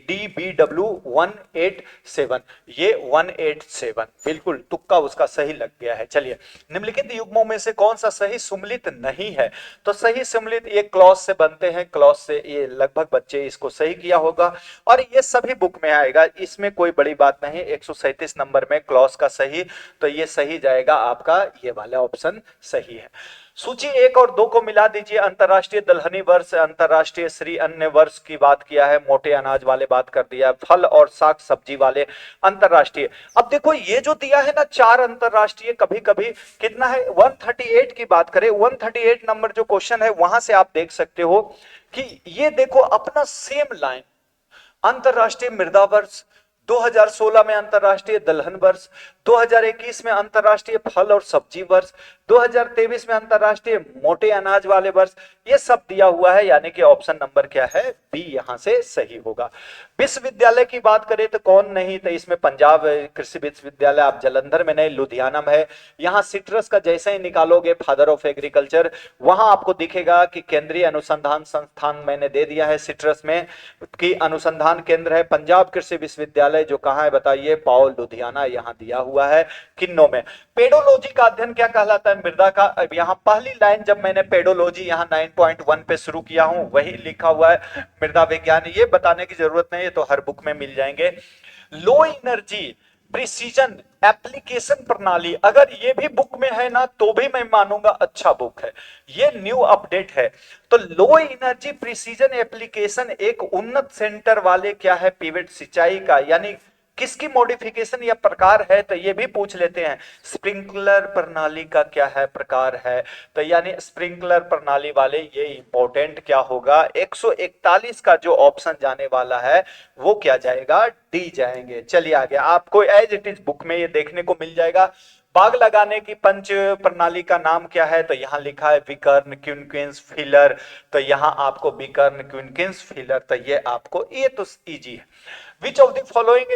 [SPEAKER 1] DBW 187, ये 187 बिल्कुल तुक्का उसका सही लग गया है। चलिए, निम्नलिखित युग्मों में से कौन सा सही सुमलित नहीं है? तो सही सुमलित ये क्लॉज से बनते हैं, क्लॉज से, ये लगभग बच्चे इसको सही किया होगा, और ये सभी बुक में आएगा, इसमें कोई बड़ी बात नहीं। 137 नंबर में क्लॉज का सही, तो ये सही जाएगा आपका, ये वाला ऑप्शन सही है। सूची 1 और 2 को मिला दीजिए। अंतरराष्ट्रीय दलहनी वर्ष, अंतरराष्ट्रीय श्री अन्न वर्ष की बात किया है, मोटे अनाज वाले बात कर दिया, फल और साग सब्जी वाले अंतरराष्ट्रीय। अब देखो ये जो दिया है ना 4 अंतरराष्ट्रीय, कभी कभी कितना है 138 की बात करें, 138 नंबर जो क्वेश्चन है वहां से आप देख सकते हो कि ये देखो अपना सेम लाइन, अंतरराष्ट्रीय मृदा वर्ष, 2016 में अंतरराष्ट्रीय दलहन वर्ष, 2021 में अंतरराष्ट्रीय फल और सब्जी वर्ष, 2023 में अंतरराष्ट्रीय मोटे अनाज वाले वर्ष, ये सब दिया हुआ है, यानी कि ऑप्शन नंबर क्या है? बी यहां से सही होगा। विश्वविद्यालय की बात करें तो कौन नहीं, तो इसमें पंजाब कृषि विश्वविद्यालय, आप जलंधर में नहीं, लुधियाना में है। यहाँ सिट्रस का जैसे ही निकालोगे फादर ऑफ एग्रीकल्चर, वहां आपको दिखेगा कि केंद्रीय अनुसंधान संस्थान मैंने दे दिया है सिट्रस में, कि अनुसंधान केंद्र है पंजाब कृषि विश्वविद्यालय, जो कहाँ है बताइए? पाओ, लुधियाना, यहाँ दिया हुआ है किन्नौ में। पेडोलॉजी का अध्ययन क्या कहलाता है? मृदा का। अब यहाँ पहली लाइन जब मैंने पेडोलॉजी यहाँ 9.1 पे शुरू किया हूं, वही लिखा हुआ है मृदा विज्ञान, ये बताने की जरूरत नहीं है, तो हर बुक में मिल जाएंगे। लो एनर्जी प्रिसीजन एप्लीकेशन प्रणाली, अगर ये भी बुक में है ना तो भी मैं मानूंगा अच्छा बुक है, ये न्यू अपडेट है। तो लो एनर्जी प्रिसीजन एप्लीकेशन एक उन्नत सेंटर वाले क्या है पिवेट सिंचाई का, यानी किसकी मॉडिफिकेशन या प्रकार है, तो ये भी पूछ लेते हैं। स्प्रिंकलर प्रणाली का क्या है प्रकार है, तो यानी स्प्रिंकलर प्रणाली वाले ये इंपॉर्टेंट क्या होगा, 141 का जो ऑप्शन जाने वाला है वो क्या जाएगा, डी जाएंगे। चलिए आगे, आपको एज इट इज बुक में ये देखने को मिल जाएगा। बाग लगाने की पंच प्रणाली का नाम क्या है, तो यहाँ लिखा है विकर्न क्विंकिंस फिलर, तो यहाँ आपको विकर्न क्विंकिंस फिलर, तो ये आपको, ये तो इजी है। Which of the following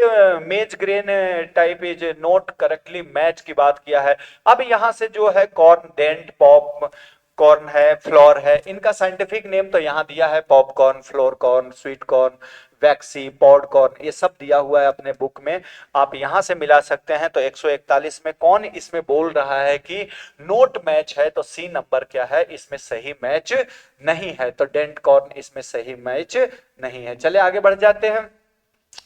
[SPEAKER 1] maize grain type is not correctly match की बात किया है। अब यहाँ से जो है कॉर्न, डेंट, पॉप कॉर्न है, फ्लोर है, इनका साइंटिफिक नेम तो यहाँ दिया है popcorn, flour corn, sweet corn, waxy, pod corn, ये सब दिया हुआ है अपने बुक में, आप यहां से मिला सकते हैं। तो 141 में कौन इसमें बोल रहा है कि नोट मैच है, तो सी नंबर क्या है इसमें सही मैच नहीं है, तो डेंट कॉर्न इसमें सही मैच नहीं है। चले आगे बढ़ जाते हैं।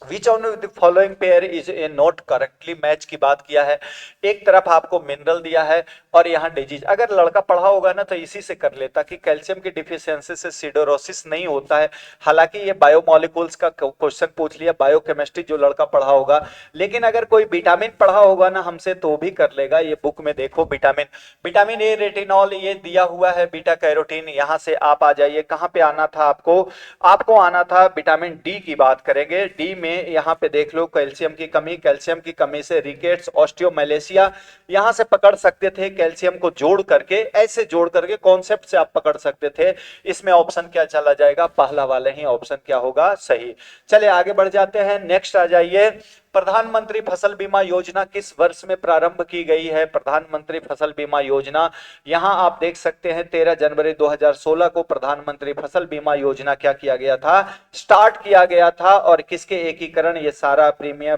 [SPEAKER 1] विच of the following pair is a not correctly match की बात किया है। एक तरफ आपको मिनरल दिया है और यहाँ डिजीज, अगर लड़का पढ़ा होगा ना तो इसी से कर लेता कि कैल्शियम की डिफिशियंसी से सिडोरोसिस नहीं होता है। हालांकि ये बायोमोलिकुल्स का क्वेश्चन पूछ लिया, बायोकेमिस्ट्री जो लड़का पढ़ा होगा, लेकिन अगर कोई विटामिन पढ़ा होगा ना हमसे तो भी कर लेगा। ये बुक में देखो विटामिन, विटामिन ए, रेटिनॉल ये दिया हुआ है, बीटा कैरोटीन, यहाँ से आप आ जाइए, कहाँ पे आना था आपको, आपको आना था विटामिन डी की बात करेंगे। डी में यहाँ पे देख लो कैल्शियम की कमी, कैल्शियम की कमी से रिकेट्स, ऑस्टियोमैलेशिया, यहाँ से पकड़ सकते थे कैल्शियम को जोड़ करके, ऐसे जोड़ करके कॉन्सेप्ट से आप पकड़ सकते थे। इसमें ऑप्शन क्या चला जाएगा, पहला वाला ही ऑप्शन क्या होगा सही। चले आगे बढ़ जाते हैं, नेक्स्ट आ जाइए। प्रधानमंत्री फसल बीमा योजना किस वर्ष में प्रारंभ की गई है। प्रधानमंत्री फसल बीमा योजना यहां आप देख सकते हैं 13 जनवरी 2016 को प्रधानमंत्री फसल बीमा योजना क्या किया गया था, स्टार्ट किया गया था। और किसके एकीकरण, ये सारा प्रीमियम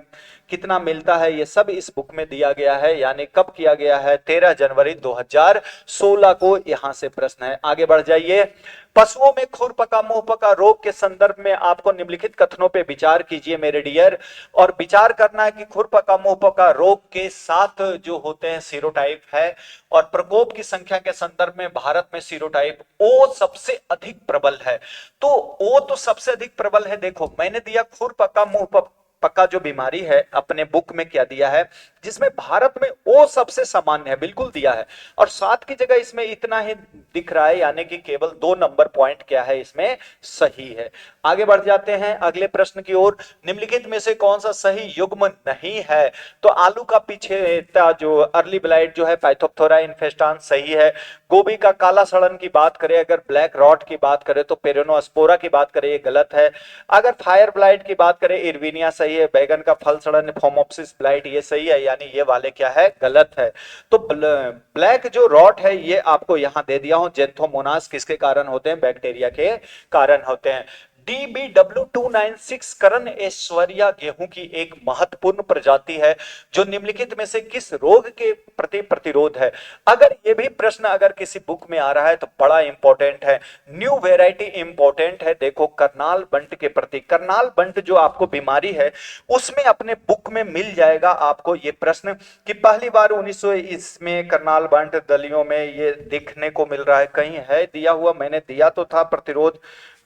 [SPEAKER 1] कितना मिलता है ये सब इस बुक में दिया गया है, यानी कब किया गया है, 13 जनवरी 2016 को। यहां से प्रश्न है, आगे बढ़ जाइए। पशुओं में खुरपका मुंहपका रोग के संदर्भ में आपको निम्नलिखित कथनों पे विचार कीजिए मेरे डियर, और विचार करना है कि खुरपका मुंहपका रोग के साथ जो होते हैं सीरोटाइप है, और प्रकोप की संख्या के संदर्भ में भारत में सीरोटाइप ओ सबसे अधिक प्रबल है। तो ओ तो सबसे अधिक प्रबल है। देखो मैंने दिया खुरपका मुंहपका पक्का जो बीमारी है अपने बुक में क्या दिया है, जिसमें भारत में ओ सबसे सामान्य है, बिल्कुल दिया है। और 7 की जगह इसमें इतना ही दिख रहा है, यानी कि केवल 2 नंबर पॉइंट क्या है इसमें सही है। आगे बढ़ जाते हैं अगले प्रश्न की ओर। निम्नलिखित में से कौन सा सही युग्म नहीं है, तो आलू का पीछे जो अर्ली ब्लाइट जो है पाइथोप्थोरा इन्फेस्टान सही है। गोभी का काला सड़न की बात करें, अगर ब्लैक रॉट की बात करें, तो पेरोनोस्पोरा की बात करें ये गलत है। अगर फायर ब्लाइट की बात करें इरविनिया सही है। बैगन का फल सड़न फोमोप्सिस ब्लाइट ये सही है, यानी ये वाले क्या है गलत है। तो ब्लैक जो रॉट है ये आपको यहां दे दिया हूं, जेंथोमोनास किसके कारण होते हैं, बैक्टीरिया के कारण होते हैं। DBW296 करण ऐश्वर्या गेहूं की एक महत्वपूर्ण प्रजाति है जो निम्नलिखित में से किस रोग के प्रति प्रतिरोध है। अगर ये भी प्रश्न अगर किसी बुक में आ रहा है तो बड़ा इंपॉर्टेंट है, न्यू वेराइटी इंपॉर्टेंट है। देखो करनाल बंट के प्रति, करनाल बंट जो आपको बीमारी है उसमें अपने बुक में मिल जाएगा आपको ये प्रश्न कि पहली बार 1920 में करनाल बंट दलियों में ये देखने को मिल रहा है, कहीं है दिया हुआ, मैंने दिया तो था प्रतिरोध,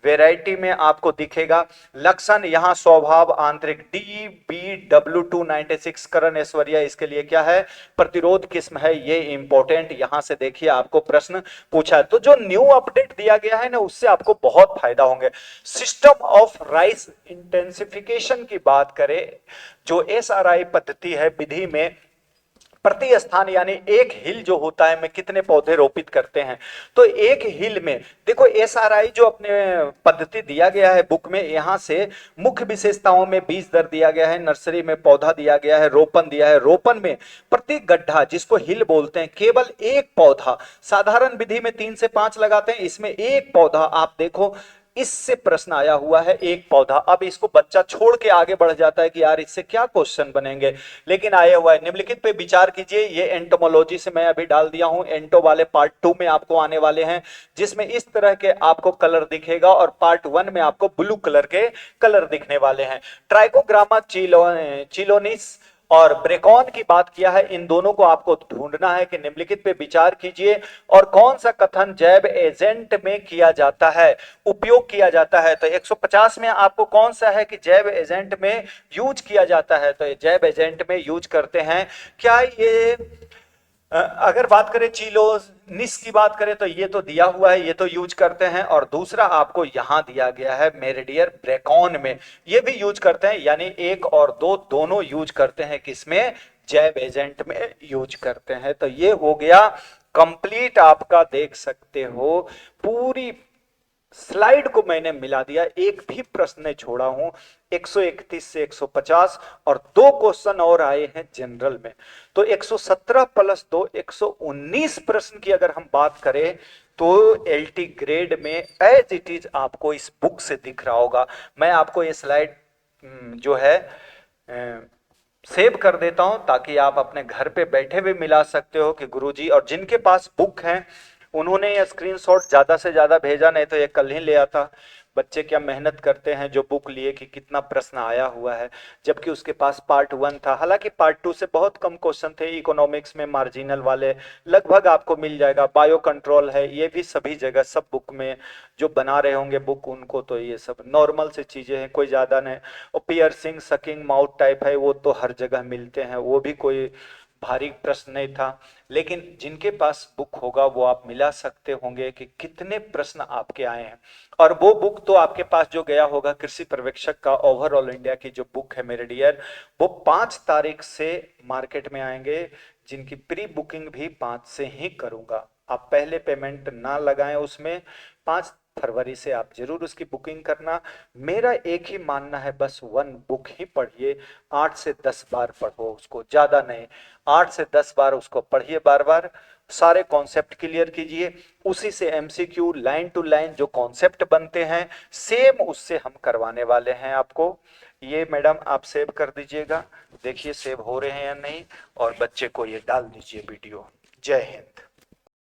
[SPEAKER 1] वेराइटी में आपको दिखेगा। लक्षण यहाँ स्वभाव आंतरिक, DBW296 करण ऐश्वर्या इसके लिए क्या है प्रतिरोध किस्म है, ये इंपॉर्टेंट यहां से देखिए आपको प्रश्न पूछा है। तो जो न्यू अपडेट दिया गया है ना उससे आपको बहुत फायदा होंगे। सिस्टम ऑफ राइस इंटेंसिफिकेशन की बात करें, जो SRI पद्धति है विधि में प्रति स्थान यानी एक हिल जो होता है में कितने पौधे रोपित करते हैं, तो एक हिल में देखो SRI जो अपने पद्धति दिया गया है बुक में, यहां से मुख्य विशेषताओं में बीज दर दिया गया है, नर्सरी में पौधा दिया गया है, रोपन दिया है, रोपन में प्रति गड्ढा जिसको हिल बोलते हैं केवल एक पौधा, साधारण विधि में 3 से 5 लगाते हैं, इसमें एक पौधा आप देखो, इससे प्रश्न आया हुआ है एक पौधा। अब इसको बच्चा छोड़ के आगे बढ़ जाता है कि यार इससे क्या क्वेश्चन बनेंगे, लेकिन आया हुआ है। निम्नलिखित पे विचार कीजिए, ये एंटोमोलॉजी से मैं अभी डाल दिया हूं, एंटो वाले पार्ट 2 में आपको आने वाले हैं जिसमें इस तरह के आपको कलर दिखेगा, और पार्ट 1 में आपको ब्लू कलर के कलर दिखने वाले हैं। ट्राइकोग्रामा चिलोनिस और ब्रेकॉन की बात किया है। इन दोनों को आपको ढूंढना है कि निम्नलिखित पे विचार कीजिए और कौन सा कथन जैव एजेंट में किया जाता है, उपयोग किया जाता है। तो 150 में आपको कौन सा है कि जैव एजेंट में यूज किया जाता है, तो ये जैव एजेंट में यूज करते हैं। क्या ये अगर बात करें चीलोनिस की बात करें तो ये तो दिया हुआ है, ये तो यूज करते हैं। और दूसरा आपको यहां दिया गया है मेरिडियर ब्रेकॉन में, ये भी यूज करते हैं। यानी एक और दो दोनों यूज करते हैं, किसमें, जैव एजेंट में यूज करते हैं। तो ये हो गया कंप्लीट, आपका देख सकते हो पूरी स्लाइड को मैंने मिला दिया, एक भी प्रश्न नहीं छोड़ा हूं। 131 से 150 और दो क्वेश्चन और आए हैं जनरल में। तो 117 प्लस 2 119 प्रश्न की अगर हम बात करें तो एलटी ग्रेड में एज इट इज आपको इस बुक से दिख रहा होगा। मैं आपको ये स्लाइड जो है सेव कर देता हूं ताकि आप अपने घर पे बैठे हुए मिला सकते हो कि गुरुजी, और जिनके पास बुक है उन्होंने ये स्क्रीनशॉट ज्यादा से ज्यादा भेजा, नहीं तो ये कल ही ले आता। बच्चे क्या मेहनत करते हैं जो बुक लिए कि कितना प्रश्न आया हुआ है, जबकि उसके पास पार्ट 1 था। हालांकि पार्ट 2 से बहुत कम क्वेश्चन थे, इकोनॉमिक्स में मार्जिनल वाले लगभग आपको मिल जाएगा। बायो कंट्रोल है, ये भी सभी जगह सब बुक में जो बना रहे होंगे बुक, उनको तो ये सब नॉर्मल से चीजें हैं, कोई ज्यादा नहीं। और पियर्सिंग सकिंग माउथ टाइप है, वो तो हर जगह मिलते हैं, वो भी कोई भारी प्रश्न नहीं था। लेकिन जिनके पास बुक होगा वो आप मिला सकते होंगे कि कितने प्रश्न आपके आए हैं। और वो बुक तो आपके पास जो गया होगा कृषि पर्यवेक्षक का ओवरऑल इंडिया की जो बुक है मेरे डियर, वो 5 तारीख से मार्केट में आएंगे, जिनकी प्री बुकिंग भी 5 से ही करूंगा। आप पहले पेमेंट ना लगाएं उसमें, 5 फरवरी से आप जरूर उसकी बुकिंग करना। मेरा एक ही मानना है, बस 1 बुक ही पढ़िए, 8 से 10 बार पढ़ो उसको, ज्यादा नहीं, 8 से 10 बार उसको पढ़िए, बार बार सारे कॉन्सेप्ट क्लियर कीजिए। उसी से एमसीक्यू लाइन टू लाइन जो कॉन्सेप्ट बनते हैं सेम उससे हम करवाने वाले हैं आपको। ये मैडम आप सेव कर दीजिएगा, देखिए सेव हो रहे हैं या नहीं, और बच्चे को ये डाल दीजिए वीडियो। जय हिंद।